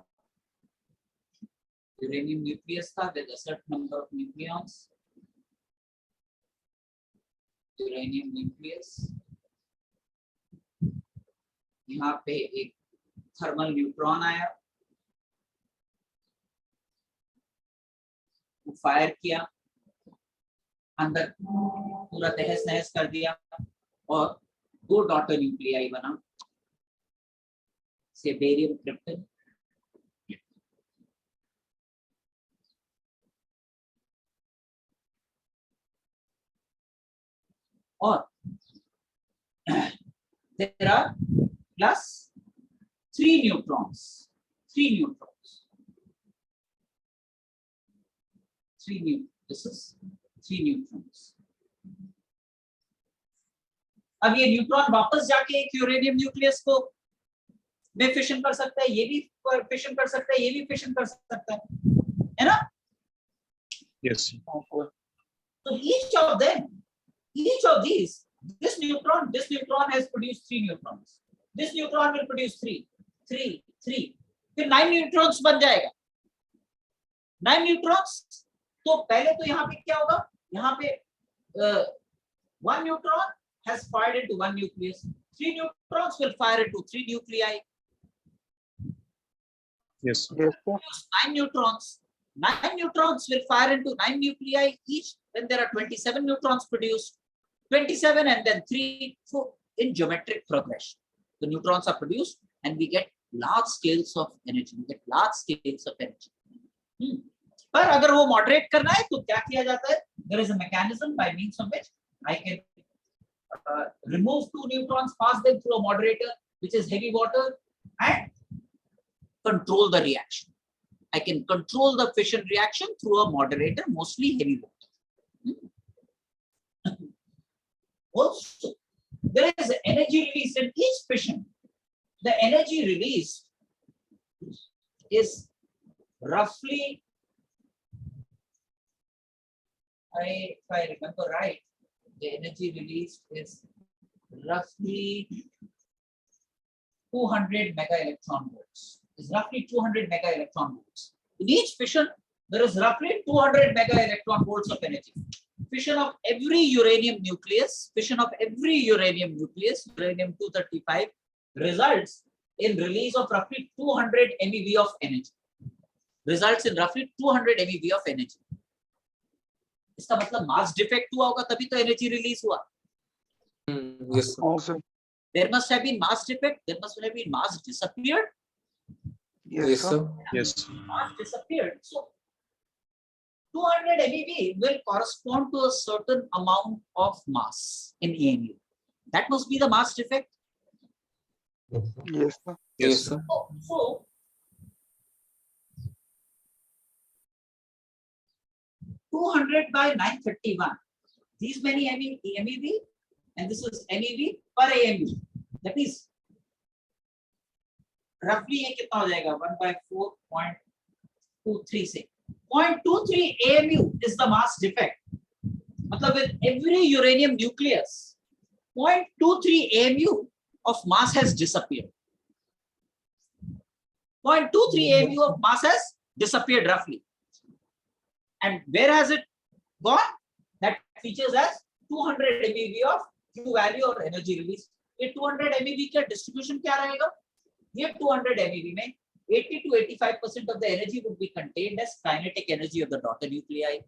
[SPEAKER 1] uranium nucleus था with a certain number of nucleons. uranium nucleus. यहाँ पे एक थर्मल न्यूट्रॉन आया, फायर किया, अंदर पूरा तहस नहस कर दिया और 2 डॉटर न्यूक्लियाई बना, से बेरियम क्रिप्टन. और there are plus 3 neutrons. 3 this is 3 neutrons. अब ये न्यूट्रॉन वापस जाके एक यूरेनियम न्यूक्लियस को में फिशन कर सकता है, ये भी फिशन कर सकता है, ये भी फिशन कर सकता है ना?
[SPEAKER 3] Yes.
[SPEAKER 1] So each of these, this neutron has produced 3 neutrons. This neutron will produce 3. फिर 9 neutrons बन जाएगा. 9 neutrons. तो पहले तो यहाँ पे क्या होगा? यहाँ पे 1 neutron has fired into 1 nucleus. 3 neutrons will fire into 3 nuclei.
[SPEAKER 3] Yes.
[SPEAKER 4] Yes, sir.
[SPEAKER 1] 9 neutrons. 9 neutrons will fire into 9 nuclei each. Then there are 27 neutrons produced. 27 and then 3. So in geometric progression, the neutrons are produced and we get large scales of energy. पर अगर वो moderate करना है तो क्या किया जाता है? There is a mechanism by means of which I can remove 2 neutrons, pass them through a moderator, which is heavy water, and control the reaction. I can control the fission reaction through a moderator, mostly heavy water. Also, there is energy released in each fission. The energy released is roughly, if I remember right, the energy released is roughly 200 mega electron volts. Is roughly 200 mega electron volts. In each fission, there is roughly 200 mega electron volts of energy. Fission of every uranium nucleus, uranium 235, results in release of roughly 200 MeV of energy. इसका मतलब mass defect हुआ होगा तभी तो energy release हुआ.
[SPEAKER 2] Yes, sir.
[SPEAKER 4] Also,
[SPEAKER 1] There must have been mass defect. There must have been mass disappeared.
[SPEAKER 2] Yes, sir.
[SPEAKER 3] Yes.
[SPEAKER 1] Mass disappeared. So 200 MeV will correspond to a certain amount of mass in EMU. That must be the mass defect.
[SPEAKER 4] yes, sir.
[SPEAKER 2] Yes, sir.
[SPEAKER 1] So 200 by 931. These many MeV, and this is MeV per AMU. That is roughly ये कितना हो जाएगा? 1/4.23 से 0.23 AMU is the mass defect. मतलब with every uranium nucleus, 0.23 AMU of mass has disappeared. 0.23 AMU of mass has disappeared roughly. And where has it gone? That features as 200 MeV of Q value or energy release. ये 200 MeV का distribution क्या रहेगा? ये 200 MeV में 80 to 85% of the energy would be contained as kinetic energy of the daughter nuclei.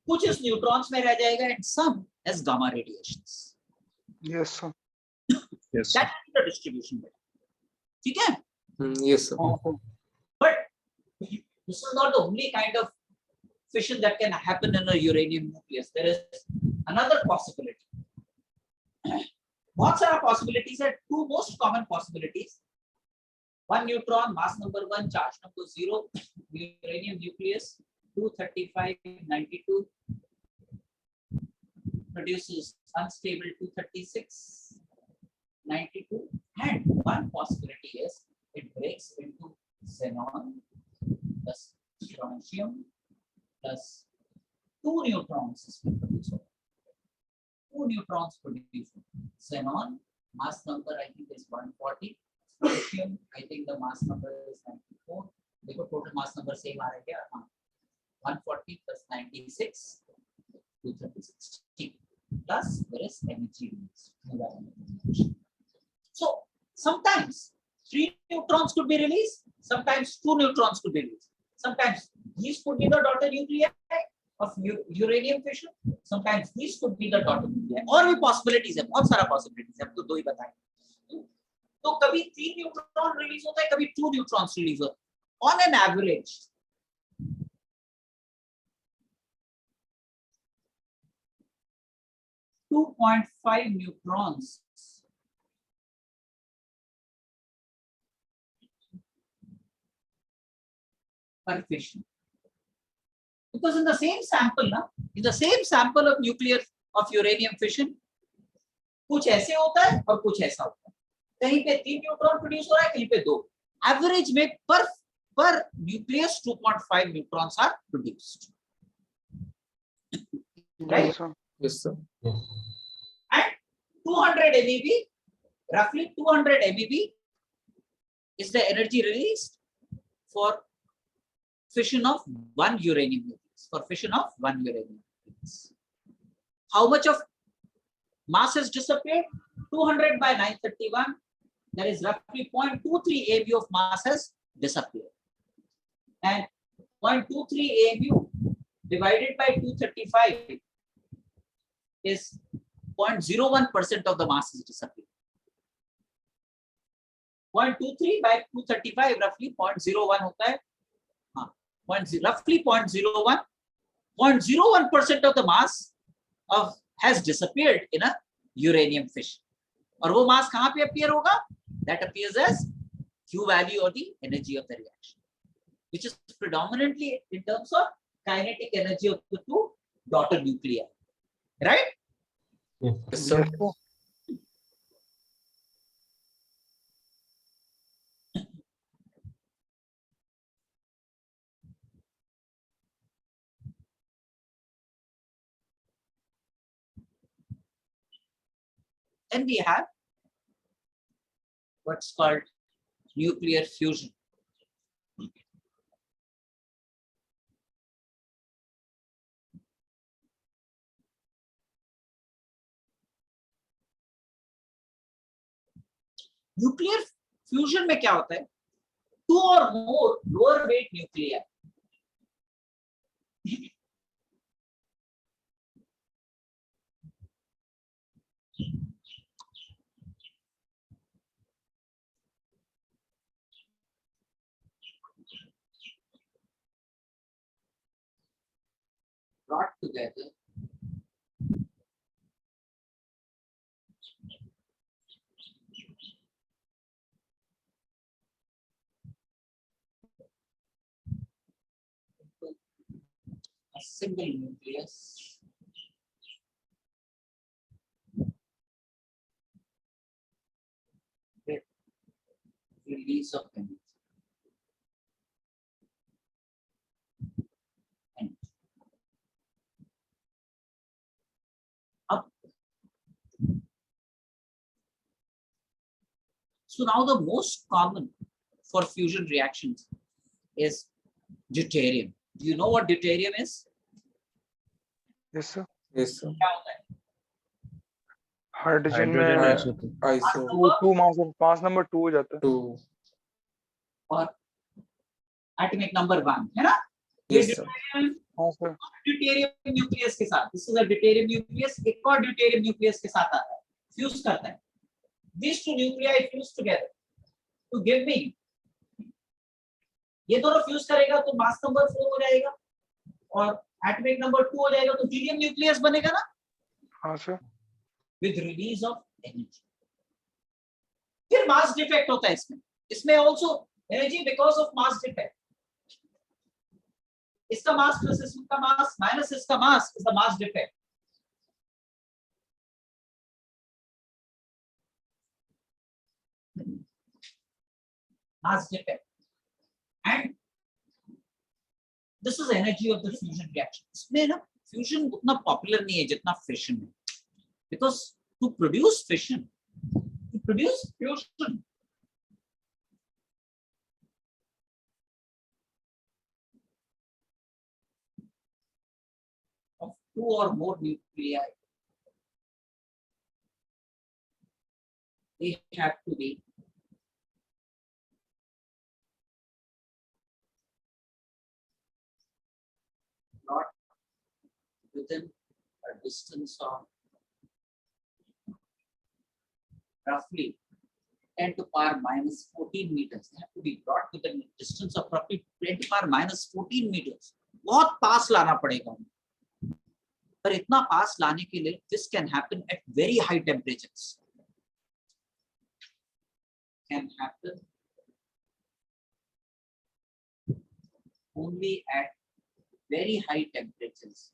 [SPEAKER 1] कुछ इस neutrons में रह जाएगा and some as gamma radiations.
[SPEAKER 4] Yes, sir.
[SPEAKER 3] Yes, sir.
[SPEAKER 1] That is the distribution. ठीक है?
[SPEAKER 2] Yes, sir.
[SPEAKER 1] But this is not the only kind of fission that can happen in a uranium nucleus. There is another possibility. बहुत सारा possibilities है. Two most common possibilities. One neutron, mass number 1, charge number 0, uranium nucleus 23592 produces unstable 236 92, and one possibility is it breaks into xenon plus strontium plus 2 neutrons is produced. 2 neutrons produced. Xenon mass number I think is 140. Strontium I think the mass number is 94. देखो total mass number same आ रहा है क्या? 140 plus 96 236 plus there is energy release. So sometimes 3 neutrons could be released, sometimes 2 neutrons could be released. Sometimes these could be the daughter nuclei of uranium fission, sometimes these could be the daughter nuclei. और भी possibilities है, बहुत सारा possibilities है, अब तो दो ही बताएं. तो कभी 3 न्यूट्रॉन रिलीज होता है, कभी 2 न्यूट्रॉन्स रिलीज होता है. On an average, .5 neutrons per fission. Because in the same sample, in the same sample of nuclear of uranium fission, कुछ ऐसे होता है और कुछ ऐसा होता है. कहीं पे 3 न्यूट्रॉन प्रोड्यूस हो रहा है, कहीं पे 2. एवरेज में per nucleus 2.5 neutrons are produced. Right?
[SPEAKER 4] Yes, sir.
[SPEAKER 2] Yes, sir.
[SPEAKER 1] And 200 MeV, roughly 200 MeV is the energy released for fission of one uranium nucleus. For fission of one uranium nucleus. How much of mass has disappeared? 200 by 931. That is roughly 0.23 AMU of mass has disappeared. And 0.23 AMU divided by 235 is 0.01% of the mass is disappeared. 0.23 by 235 roughly 0.01 होता है. Roughly 0.01. 0.01% of the mass has disappeared in a uranium fission. और वो mass कहाँ पे appear होगा? That appears as Q value or the energy of the reaction, which is predominantly in terms of kinetic energy of the two daughter nuclei. Right?
[SPEAKER 2] Yes, sir.
[SPEAKER 4] Yes, sir.
[SPEAKER 1] Then we have what's called nuclear fusion. Nuclear fusion में क्या होता है? 2 or more lower weight nuclei brought together into a single nucleus with release of energy. So now the most common for fusion reactions is deuterium. Do you know what deuterium is?
[SPEAKER 4] Yes, sir.
[SPEAKER 2] Yes, sir.
[SPEAKER 1] क्या होता है?
[SPEAKER 4] Hydrogen
[SPEAKER 3] hydrogen
[SPEAKER 4] में
[SPEAKER 3] isotope
[SPEAKER 2] ISO
[SPEAKER 4] two mass number 2 हो जाता है.
[SPEAKER 2] 2.
[SPEAKER 1] और atomic number 1 है ना? ये
[SPEAKER 2] Yes, sir.
[SPEAKER 1] deuterium
[SPEAKER 4] हाँ सर.
[SPEAKER 1] ड्यूटेरियम न्यूक्लियस के साथ, this is a deuterium nucleus, एक और ड्यूटेरियम न्यूक्लियस के साथ आता है, फ्यूज करता है. These two nuclei fuse together to give me, ये दोनों फ्यूज करेगा तो मास नंबर 4 हो जाएगा और एटॉमिक नंबर 2 हो जाएगा, तो हीलियम न्यूक्लियस बनेगा ना,
[SPEAKER 4] हाँ sir.
[SPEAKER 1] With release of energy. फिर मास डिफेक्ट होता है इसमें also energy because of mass defect. इसका मास प्लस इसका मास माइनस इसका mass is the mass defect. Mass defect, and this is energy of the fusion reaction. इसमें ना fusion उतना popular नहीं है जितना fission है, because to produce fission, to produce fusion, of 2 or more nuclei, they have to be not within a distance of roughly 10 to power minus 14 meters. They have to be brought within a distance of roughly 10 to power minus 14 meters. बहुत पास लाना पड़ेगा, पर इतना पास लाने के लिए this can happen at very high temperatures. Can happen only at very high temperatures.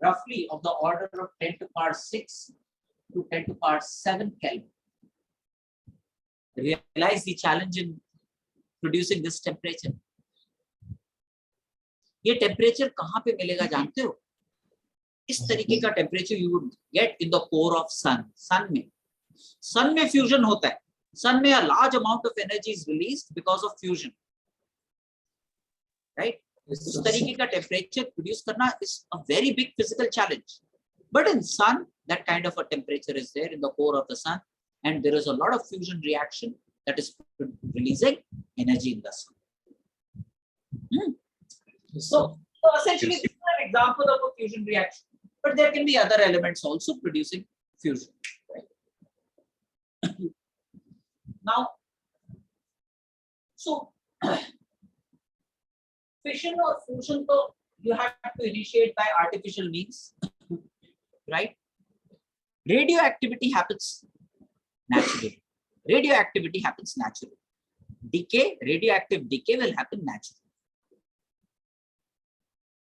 [SPEAKER 1] Roughly of the order of 10 to power 6 to 10 to power 7 Kelvin. Realize the challenge in producing this temperature. ये temperature कहाँ पे मिलेगा जानते हो? इस तरीके का temperature you would get in the core of sun. Sun में फ्यूजन होता है. सन में a large amount of energy is released because of fusion, right? उस तरीके का टेम्परेचर प्रोड्यूस करना is a very big physical challenge. But in sun, that kind of a temperature is there in the core of the sun, and there is a lot of fusion reaction that is releasing energy in the sun. So essentially, this is an example of a fusion reaction. But there can be other elements also producing fusion. Right? Now, so fission or fusion, so you have to initiate by artificial means, right? Radioactivity happens naturally. Radioactivity happens naturally. Decay, radioactive decay will happen naturally.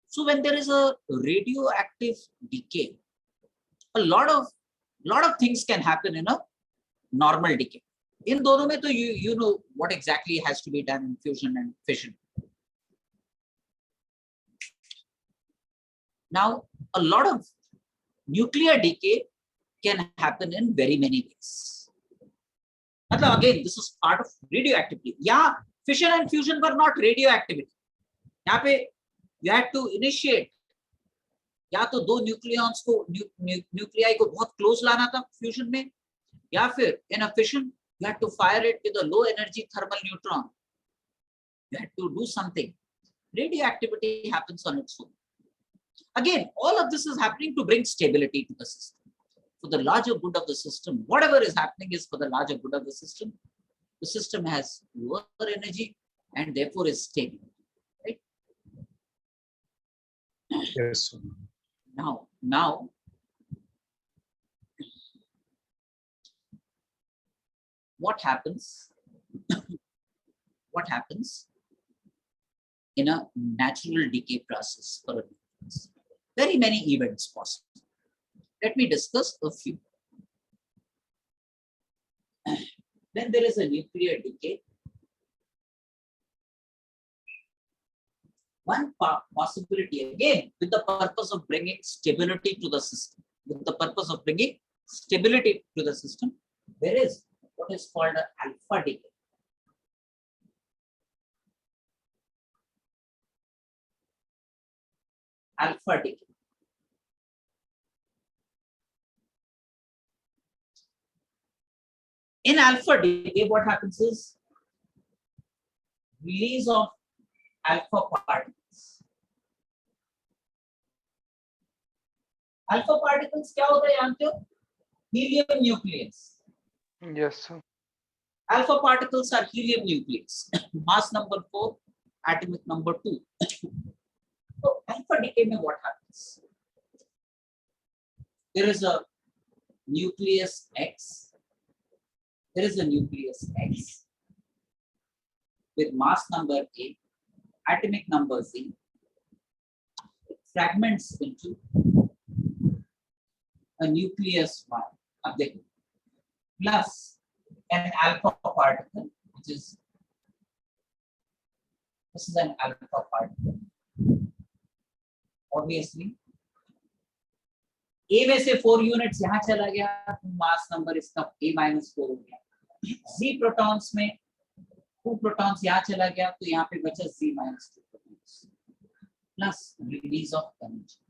[SPEAKER 1] So when there is a radioactive decay, a lot of things can happen in a normal decay. In दोनों में तो you know what exactly has to be done in fusion and fission. Now, a lot of nuclear decay can happen in very many ways. Again, this is part of radioactivity. Yeah, fission and fusion were not radioactivity. यहाँ पे you had to initiate, या तो दो nucleons को nuclei को बहुत close लाना था फ्यूजन में, या फिर in a fission you had to fire it with a low energy thermal neutron. You had to do something. Radioactivity happens on its own. Again, all of this is happening to bring stability to the system. For the larger good of the system, whatever is happening is for the larger good of the system. The system has lower energy and therefore is stable. Right?
[SPEAKER 3] Yes.
[SPEAKER 1] Now, what happens? What happens in a natural decay process for a nucleus? Very many events possible. Let me discuss a few. When there is a nuclear decay, one possibility again with the purpose of bringing stability to the system. With the purpose of bringing stability to the system, there is what is called an alpha decay. Alpha decay. In alpha decay, what happens is release of alpha particles. Alpha particles क्या होता है जानते हो? Helium nucleus.
[SPEAKER 4] Yes, sir.
[SPEAKER 1] Alpha particles are helium nucleus. Mass number 4, atomic number 2. So alpha decay में what happens? There is a nucleus X. There is a nucleus X with mass number A, atomic number Z. It fragments into a nucleus Y, up there, plus an alpha particle, which is this is an alpha particle. Obviously, A में से 4 units यहाँ चला गया, तो mass number इसका A-4 हो गया. Z protons में 2 प्रोटॉन्स यहाँ चला गया, तो यहाँ पे बचा Z-2 protons plus release of energy,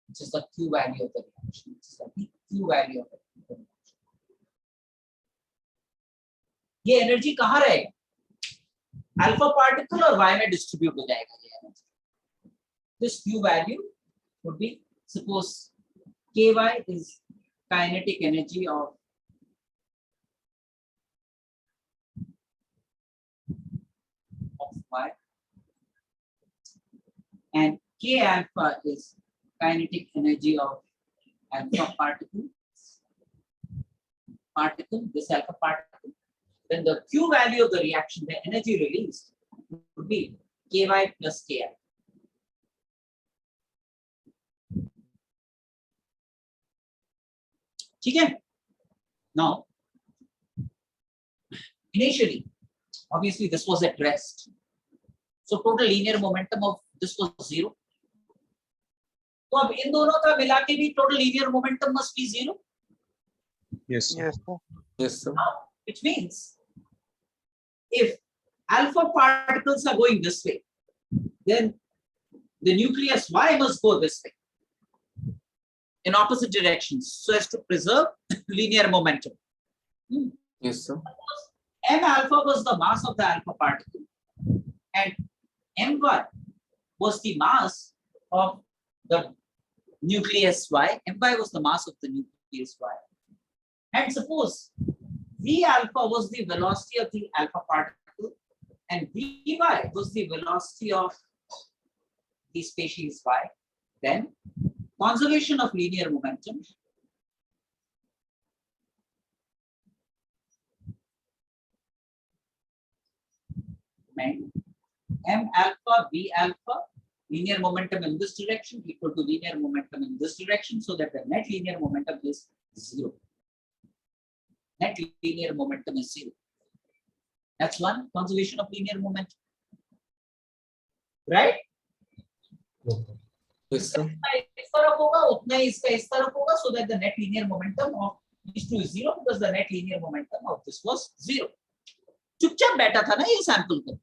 [SPEAKER 1] which is the Q value of the reaction, which is the Q value of the reaction. ये एनर्जी कहाँ रहेगा? अल्फा पार्टिकल और Y में डिस्ट्रीब्यूट हो जाएगा ये energy. This Q value would be, suppose Ky is kinetic energy of Y, and K alpha is kinetic energy of alpha particle, this alpha particle. Then the Q value of the reaction, the energy released, would be Ky plus Ki. ठीक है? Now, initially, obviously this was at rest, so total linear momentum of this was 0. तो अब इन दोनों का मिला के भी total linear momentum must be 0.
[SPEAKER 3] Yes, sir.
[SPEAKER 4] Yes, sir.
[SPEAKER 2] Yes, sir.
[SPEAKER 1] Which means if alpha particles are going this way, then the nucleus Y must go this way in opposite directions so as to preserve linear momentum.
[SPEAKER 2] Yes, sir.
[SPEAKER 1] M alpha was the mass of the alpha particle and M1 was the mass of the nucleus Y. My was the mass of the nucleus Y. And suppose V alpha was the velocity of the alpha particle and Vy was the velocity of the species Y, then conservation of linear momentum meant M alpha, V alpha, linear momentum in this direction equal to linear momentum in this direction, so that the net linear momentum is 0. Net linear momentum is 0. That's one conservation of linear momentum. Right?
[SPEAKER 2] Yes, sir.
[SPEAKER 1] इस तरफ होगा उतना ही इसका इस तरफ होगा, so that the net linear momentum of these two is 0 because the net linear momentum of this was 0. चुपचाप बैठा था ना ये सैंपल को.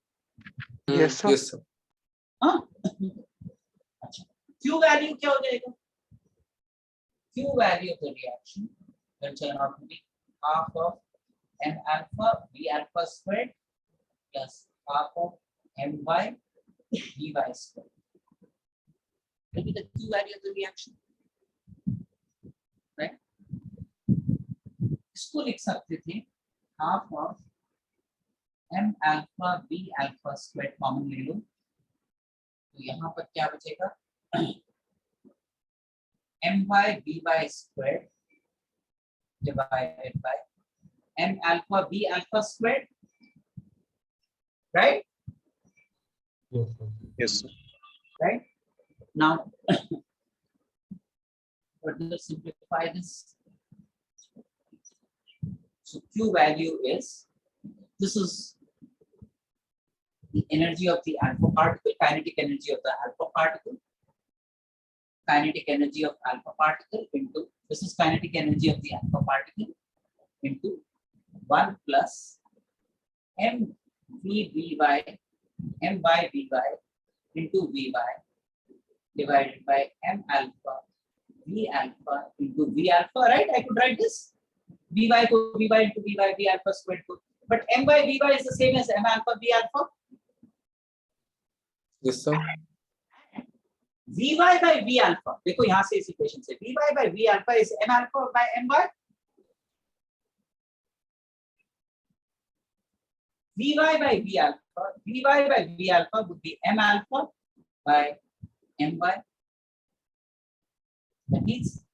[SPEAKER 4] Yes, sir.
[SPEAKER 2] Yes, sir.
[SPEAKER 1] हाँ. अच्छा. Q value क्या हो जाएगा? Q value of the reaction will turn out to be half of M alpha V alpha squared plus half of My Vy squared. Will be the Q value of the reaction. Right? इसको लिख सकते थे half of M alpha V alpha squared common ले लो, तो यहाँ पर क्या बचेगा? My Vy squared divided by M alpha V alpha squared, right?
[SPEAKER 3] Yes, sir.
[SPEAKER 1] Right? Now, further simplify this. So Q value is, this is the energy of the alpha particle, kinetic energy of the alpha particle, kinetic energy of alpha particle into, this is kinetic energy of the alpha particle into 1 plus m v by m by Vy into Vy divided by m alpha V alpha into V alpha, right? I could write this Vy to Vy into Vy V alpha squared. But m by Vy is the same as m alpha V alpha.
[SPEAKER 2] Yes, sir.
[SPEAKER 1] Vy by V alpha. देखो यहाँ से इस equation से Vy by V alpha is m alpha by my. Vy by V alpha. Vy by V alpha would be m alpha by my. That means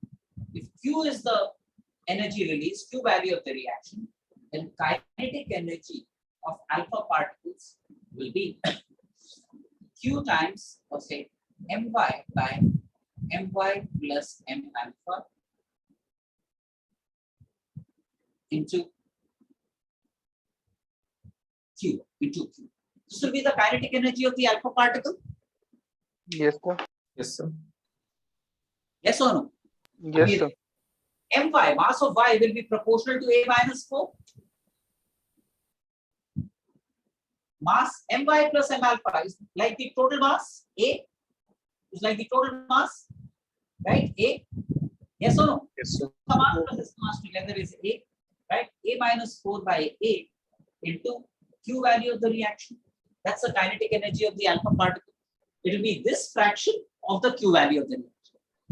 [SPEAKER 1] if Q is the energy release, Q value of the reaction, then kinetic energy of alpha particles will be Q times, or say, my by my plus m alpha into Q. This will be the kinetic energy of the alpha particle.
[SPEAKER 4] Yes, sir.
[SPEAKER 2] Yes, sir.
[SPEAKER 1] Yes or no?
[SPEAKER 4] Yes, sir.
[SPEAKER 1] My, mass of Y will be proportional to A minus 4. Mass my plus m alpha is like the total mass. A is like the total mass, right? A. Yes or no?
[SPEAKER 3] Yes, sir.
[SPEAKER 1] The mass plus its mass together is A, right? A minus 4 by A into Q value of the reaction. That's the kinetic energy of the alpha particle. It will be this fraction of the Q value of the reaction.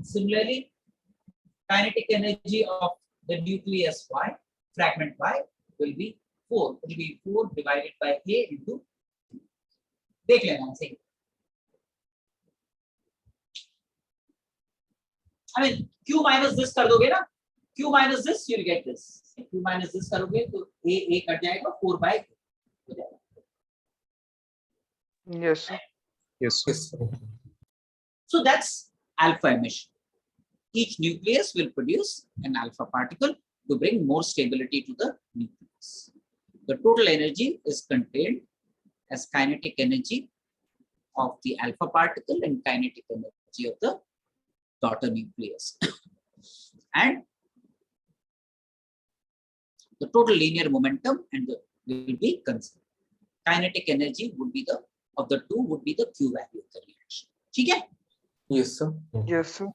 [SPEAKER 1] Similarly, kinetic energy of the nucleus Y, fragment Y, will be 4. It will be 4 divided by A into, देख लेना सही. I mean, Q minus this कर दोगे ना? Q minus this, you'll get this. Q minus this करोगे तो A cut जाएगा 4 by हो जाएगा.
[SPEAKER 4] Yes, sir.
[SPEAKER 3] Yes, sir.
[SPEAKER 2] Yes, sir.
[SPEAKER 1] So that's alpha emission. Each nucleus will produce an alpha particle to bring more stability to the nucleus. The total energy is contained as kinetic energy of the alpha particle and kinetic energy of the daughter nucleus. And the total linear momentum and the will be conserved. Kinetic energy would be the of the two would be the Q value of the reaction. Okay?
[SPEAKER 2] Yes, sir.
[SPEAKER 4] Yes, sir.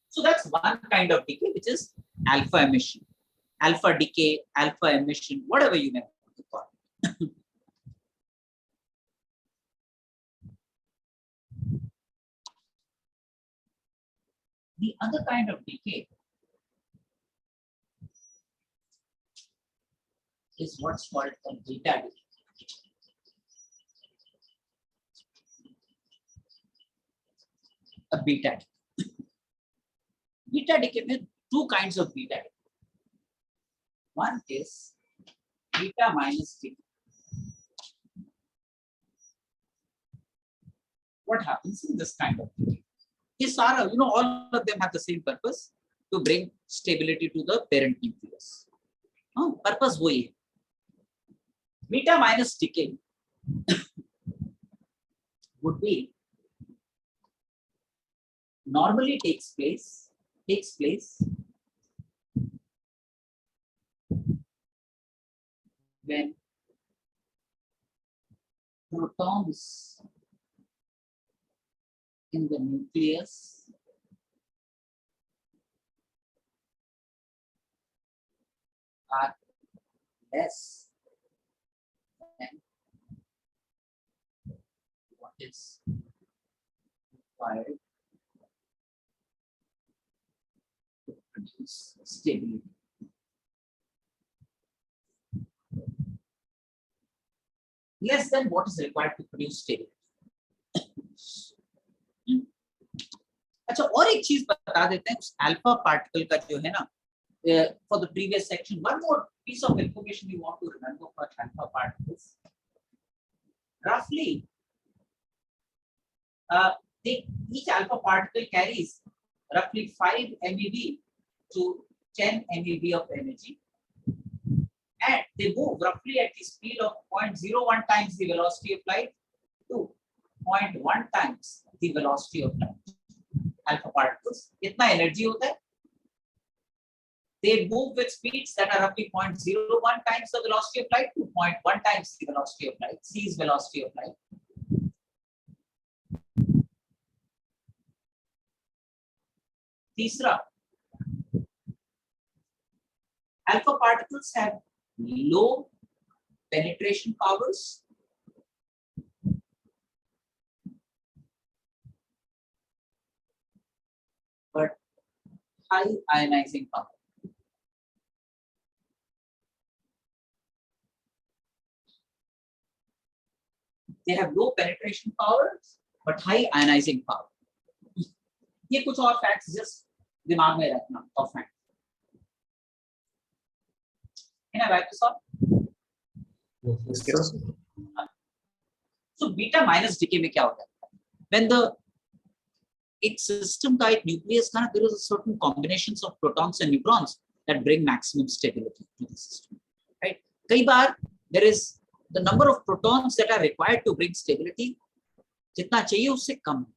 [SPEAKER 1] So that's one kind of decay, which is alpha emission, alpha decay, alpha emission, whatever you may want to call it. The other kind of decay is what's called a beta decay. A beta decay. Beta decay में two kinds of beta decay. One is beta minus decay. What happens in this kind of decay? Is all of them have the same purpose, to bring stability to the parent nucleus. Purpose वही है. Beta minus decay would be normally takes place when protons in the nucleus are less than what is required to produce stability. Less than what is required to produce stability. अच्छा, और एक चीज बता देते हैं उस अल्फा पार्टिकल का जो है ना, for the previous section, one more piece of information you want to remember for alpha particles. Roughly, each alpha particle carries roughly 5 MeV to 10 MeV of energy, and they move roughly at the speed of 0.01 times the velocity of light into 0.1 times the velocity of light. Alpha particles, कितना energy होता है? They move with speeds that are roughly 0.01 times the velocity of light to 0.1 times the velocity of light, C's velocity of light. तीसरा, alpha particles have low penetration powers, but high ionizing power. They have low penetration powers, but high ionizing power. ये कुछ और facts just दिमाग में रखना और fact. Can I write this up?
[SPEAKER 2] Yes, sir.
[SPEAKER 1] So beta minus decay में क्या होता है? When the एक system का एक nucleus का ना, there is a certain combinations of protons and neutrons that bring maximum stability to the system, right? कई बार there is the number of protons that are required to bring stability जितना चाहिए उससे कम है.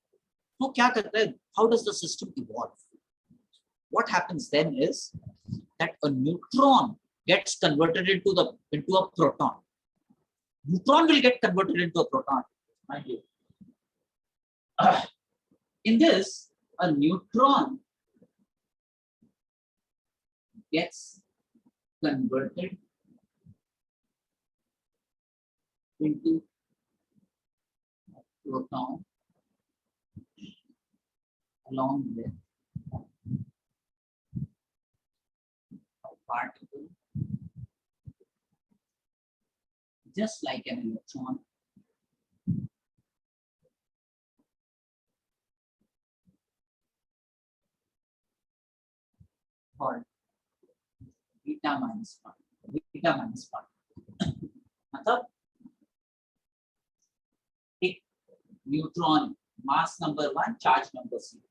[SPEAKER 1] तो क्या करता है? How does the system evolve? What happens then is that a neutron gets converted into a proton. Neutron will get converted into a proton, mind you. In this, a neutron gets converted into a proton along with a particle just like an electron. Called beta minus part. मतलब एक neutron mass number 1 charge number 0,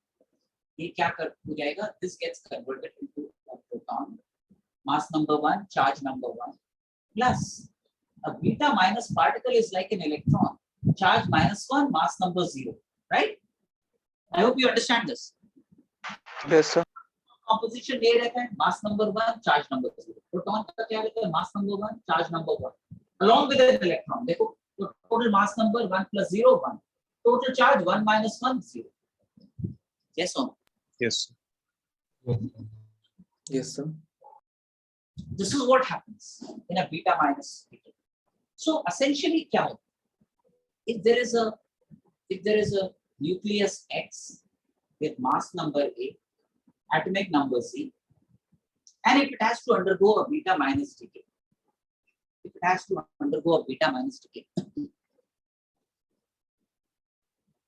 [SPEAKER 1] ये क्या हो जाएगा? This gets converted into a proton, mass number 1 charge number 1, plus a beta minus particle is like an electron, charge -1 mass number 0, right? I hope you understand this.
[SPEAKER 4] Yes, sir.
[SPEAKER 1] Composition ये रहता है mass number 1 charge number 0, proton का क्या रहता है? Mass number 1 charge number 1 along with an electron. देखो तो total mass number 1 plus 0 1, total charge 1 minus 1 0. Yes or no?
[SPEAKER 3] Yes.
[SPEAKER 2] Yes, sir.
[SPEAKER 1] This is what happens in a beta minus decay. So essentially क्या होता है? If there is a nucleus X with mass number A, atomic number Z, and if it has to undergo a beta minus decay,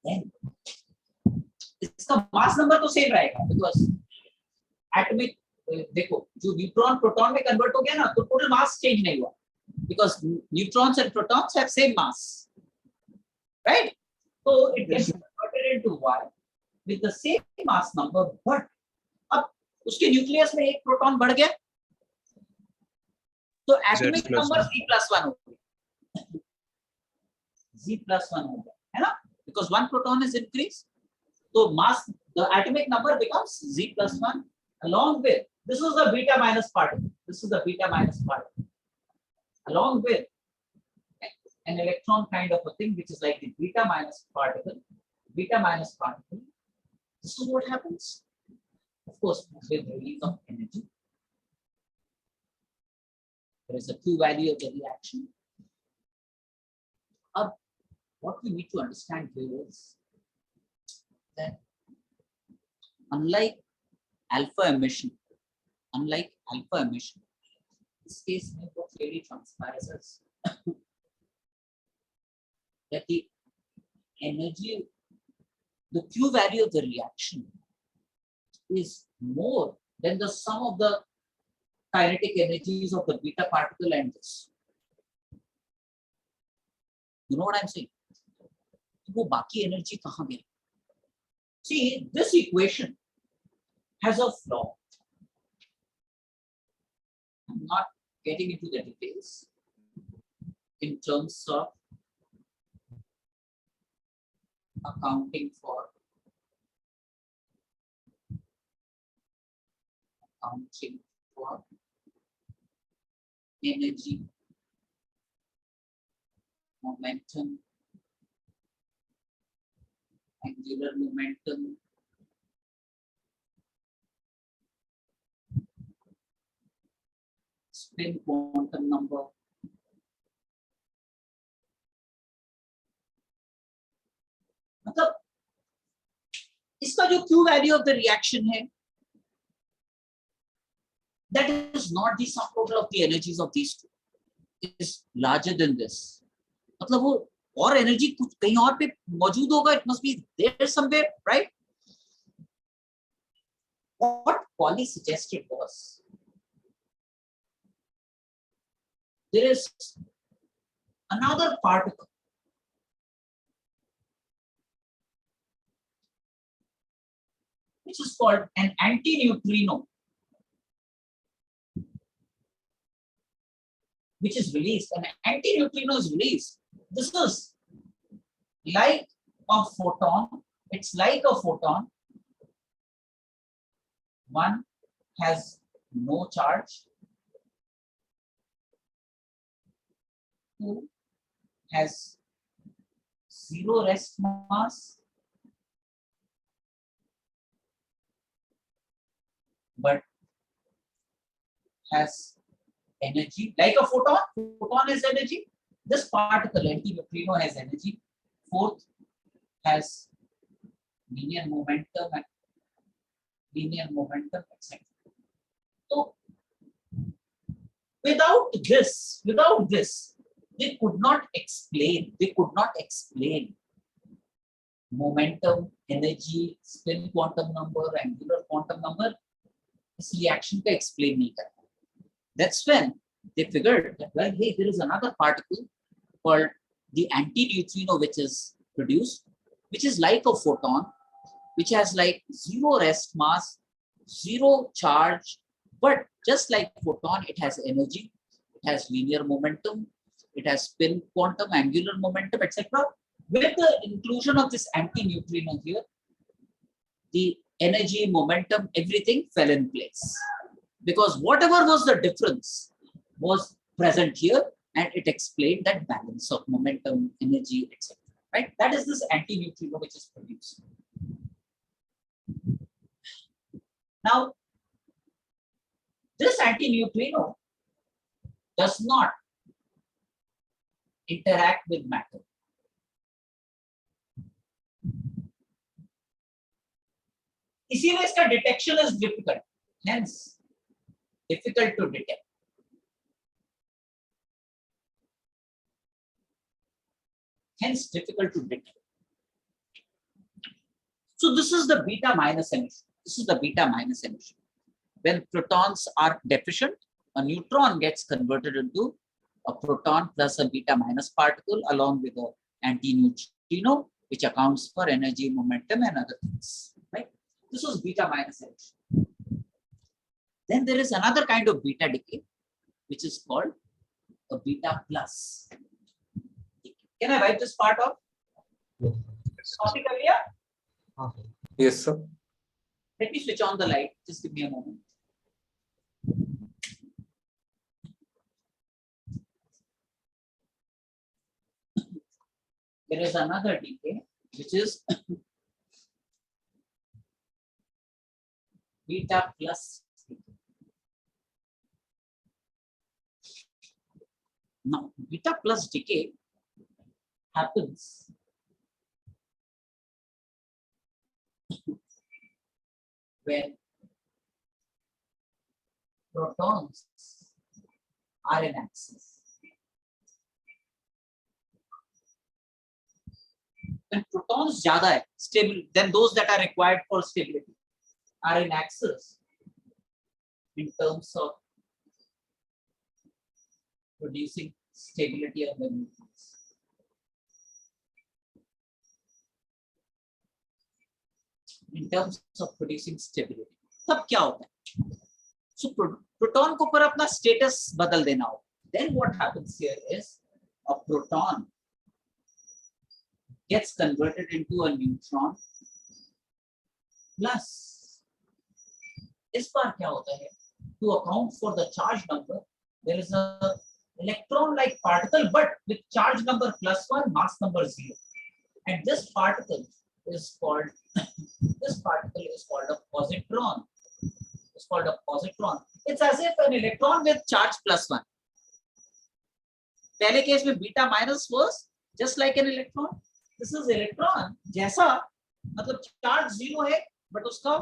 [SPEAKER 1] then इसका mass number तो same रहेगा, because atomic देखो जो neutron proton में convert हो गया ना, तो टोटल मास चेंज नहीं हुआ, because neutrons and protons have same mass, right? So it gets converted into Y with the same mass number, but अब उसके न्यूक्लियस में एक प्रोटॉन बढ़ गया, तो एटॉमिक नंबर Z+1 हो गया, Z+1 हो गया, है ना? Because one proton is increased, so mass, the atomic number becomes Z+1 along with, this is the beta minus particle, along with an electron kind of a thing, which is like the beta minus particle. This is what happens, of course, with release of energy. There is a Q value of the reaction. What we need to understand here is that unlike alpha emission, this case में what really transpires is that the energy, the Q value of the reaction is more than the sum of the kinetic energies of the beta particle and this. You know what I'm saying? वो बाकी energy कहाँ गई? See, this equation has a flaw. I'm not getting into the details in terms of accounting for energy momentum, angular momentum, spin quantum number, मतलब इसका जो Q value of the reaction है, that is not the sum total of the energies of these two. It is larger than this. मतलब वो और energy कुछ कहीं और पे मौजूद होगा. It must be there somewhere, right? What Pauli suggested was there is another particle which is called an antineutrino, which is released. An antineutrino is released. This is like a photon. It's like a photon. One has no charge. Two has zero rest mass, but has energy like a photon. Photon has energy. This particle, antineutrino, has energy. Fourth has linear momentum, etc. So without this, they could not explain. Momentum, energy, spin quantum number, angular quantum number. इस reaction का explain नहीं करता. That's when they figured that, well, hey, there is another particle called the antineutrino which is produced, which is like a photon, which has like zero rest mass, zero charge, but just like photon, it has energy, it has linear momentum, it has spin quantum, angular momentum, etc. With the inclusion of this antineutrino here, the energy, momentum, everything fell in place. Because whatever was the difference was present here, and it explained that balance of momentum, energy, etc. Right? That is this antineutrino which is produced. Now, this antineutrino does not interact with matter. इसीलिए इसका detection is difficult. Hence, difficult to detect. So this is the beta minus emission. When protons are deficient, a neutron gets converted into a proton plus a beta minus particle along with an antineutrino, which accounts for energy, momentum, and other things. Right? This was beta minus emission. Then there is another kind of beta decay, which is called a beta plus decay. Can I write this part off? Copy kar liya?
[SPEAKER 2] Yes, sir.
[SPEAKER 1] Let me switch on the light. Just give me a moment. There is another decay, which is beta plus decay. Now, beta plus decay happens when protons are in axis. When protons ज़्यादा है, stable than those that are required for stability, are in axis in terms of producing stability of the nucleus. In terms of producing stability, तब क्या होता है? So proton को पर अपना status बदल देना हो. Then what happens here is a proton gets converted into a neutron plus. इस बार क्या होता है? To account for the charge number, there is a electron-like particle, but with charge number +1, mass number 0, and this particle is called a positron. It's called a positron. It's as if an electron with charge +1. पहले case में beta minus was just like an electron. This is electron जैसा, मतलब charge 0 है but उसका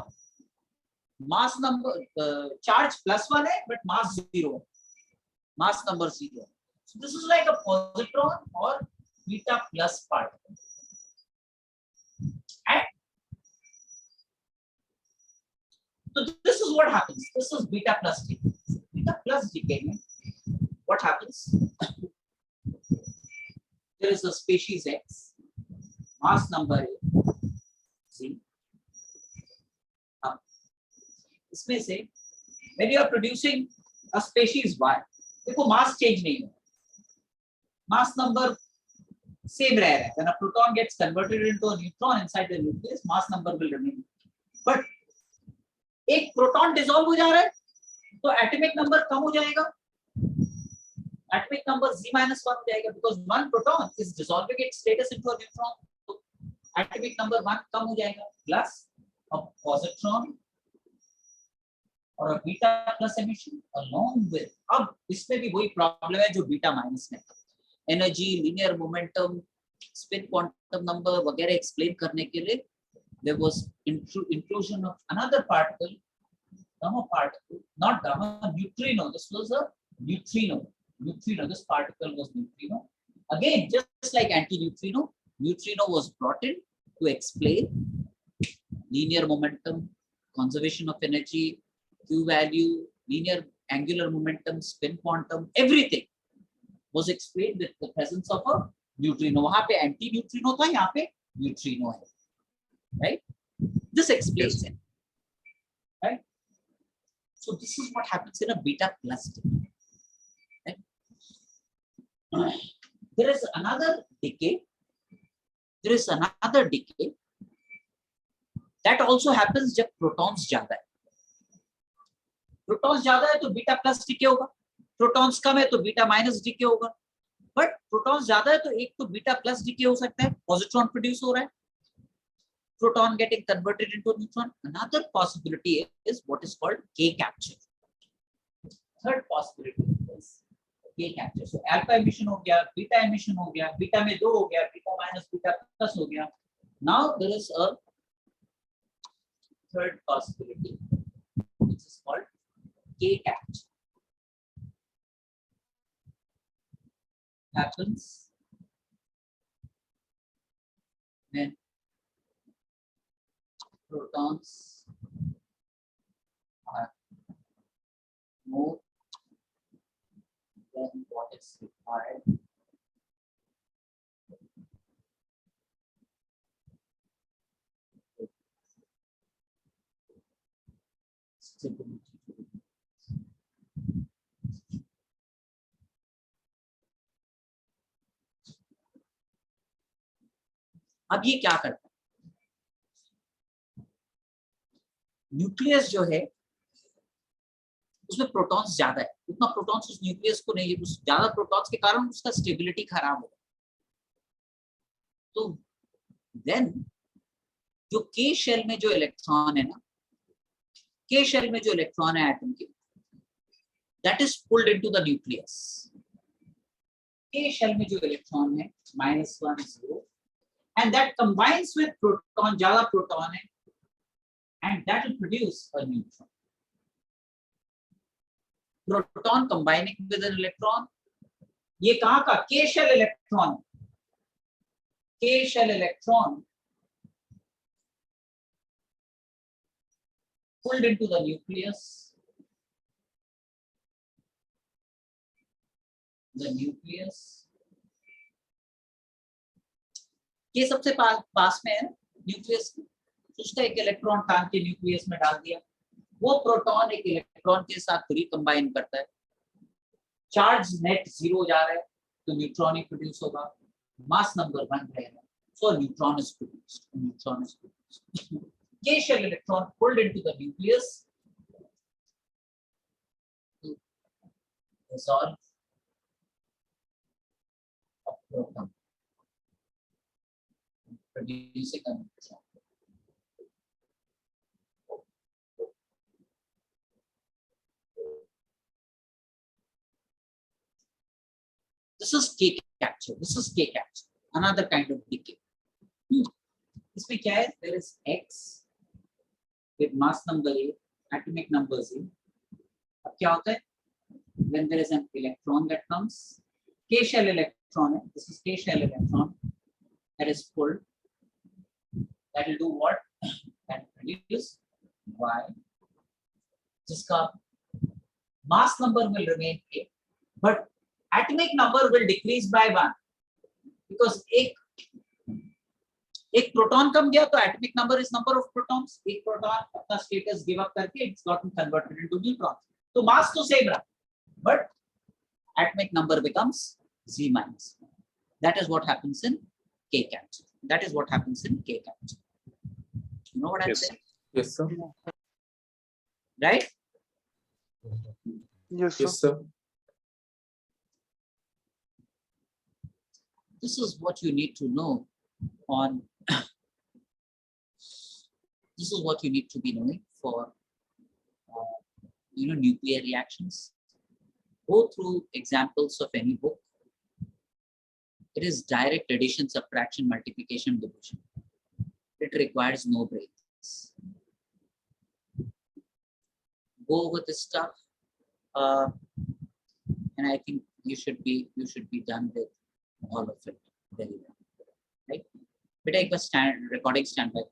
[SPEAKER 1] mass number charge +1 है but mass 0 है, mass number 0 है. So this is like a positron or beta plus particle. And so this is what happens. This is beta plus decay. Beta plus decay. What happens? There is a species X, mass number A, Z. इसमें से when you are producing a species Y, देखो mass change नहीं है, mass number same रह रहा है. When a proton gets converted into a neutron inside the nucleus, mass number will remain. But एक proton dissolve हो जा रहा है तो एटॉमिक नंबर कम हो जाएगा, एटॉमिक नंबर Z-1 हो जाएगा, because one proton is dissolving it's status into a neutron, तो एटॉमिक नंबर 1 कम हो जाएगा, प्लस अ पॉजिट्रॉन और a beta plus emission along with. अब इसमें भी वही प्रॉब्लम है जो बीटा माइनस में, energy, linear momentum, spin quantum number वगैरह एक्सप्लेन करने के लिए there was inclusion of another particle, gamma particle, not gamma, neutrino. This was a neutrino. This particle was neutrino. Again, just like anti-neutrino, neutrino was brought in to explain linear momentum, conservation of energy, Q value, linear angular momentum, spin quantum, everything was explained with the presence of a neutrino. वहाँ पे anti-neutrino था, यहाँ पे neutrino है. Right? This explains it. Right? So this is what happens in a beta plus decay. Right? There is another decay. That also happens जब protons ज्यादा है. Protons ज्यादा है तो beta plus decay होगा. Protons कम है तो beta minus decay होगा. But protons ज्यादा है तो एक तो beta plus decay हो सकता है, positron produce हो रहा है, proton getting converted into a neutron. Another possibility is what is called K capture. Third possibility is K capture. So alpha emission हो गया, beta emission हो गया, beta में 2 हो गया, beta minus beta plus हो गया. Now there is a third possibility which is called K capture. Happens when protons are more than what is required stability. अब ये क्या करता है? न्यूक्लियस जो है उसमें प्रोटॉन्स ज्यादा है, उतना प्रोटॉन्स उस न्यूक्लियस को नहीं है, उस ज्यादा प्रोटॉन्स के कारण उसका स्टेबिलिटी खराब होगा. तो देन जो के शेल में जो इलेक्ट्रॉन है ना, के शेल में जो इलेक्ट्रॉन है एटम के, that is pulled into the nucleus. के शेल में जो इलेक्ट्रॉन है -1 0 and that combines with proton, ज्यादा प्रोटॉन है, and that will produce a neutron. Proton combining with an electron. ये कहाँ का? K shell electron. K shell electron pulled into the nucleus. The nucleus. ये सबसे पास में है न्यूक्लियस. उसका एक इलेक्ट्रॉन टांग के न्यूक्लियस में डाल दिया, वो प्रोटॉन एक इलेक्ट्रॉन के साथ रिकंबाइन करता है, चार्ज नेट 0 जा रहा है तो न्यूट्रॉन ही प्रोड्यूस होगा, मास नंबर 1 रहेगा, So a neutron is produced. A neutron is produced. K shell electron pulled into the nucleus to dissolve a proton, producing a neutron. This is K capture. This is K capture. Another kind of decay. इसमें क्या है? There is X with mass number A, atomic number Z. अब क्या होता है? When there is an electron that comes, K shell electron. This is K shell electron that is pulled. That will do what? That will produce Y. जिसका mass number will remain A, but atomic number will decrease by 1 because एक proton कम गया तो atomic number is number of protons. एक proton अपना status give up करके it's gotten converted into neutron. तो मास तो same रहा but atomic number becomes Z minus. That is what happens in K capture. That is what happens in K capture. You know what I'm
[SPEAKER 3] Yes.
[SPEAKER 1] saying?
[SPEAKER 2] Yes, sir.
[SPEAKER 1] Right?
[SPEAKER 4] Yes, sir.
[SPEAKER 2] Yes, sir.
[SPEAKER 1] This is what you need to know on this is what you need to be knowing for nuclear reactions. Go through examples of any book. It is direct addition, subtraction, multiplication, division. It requires no brains. Go over this stuff, and I think you should be done with all of it very well. Right? But I was recording standby.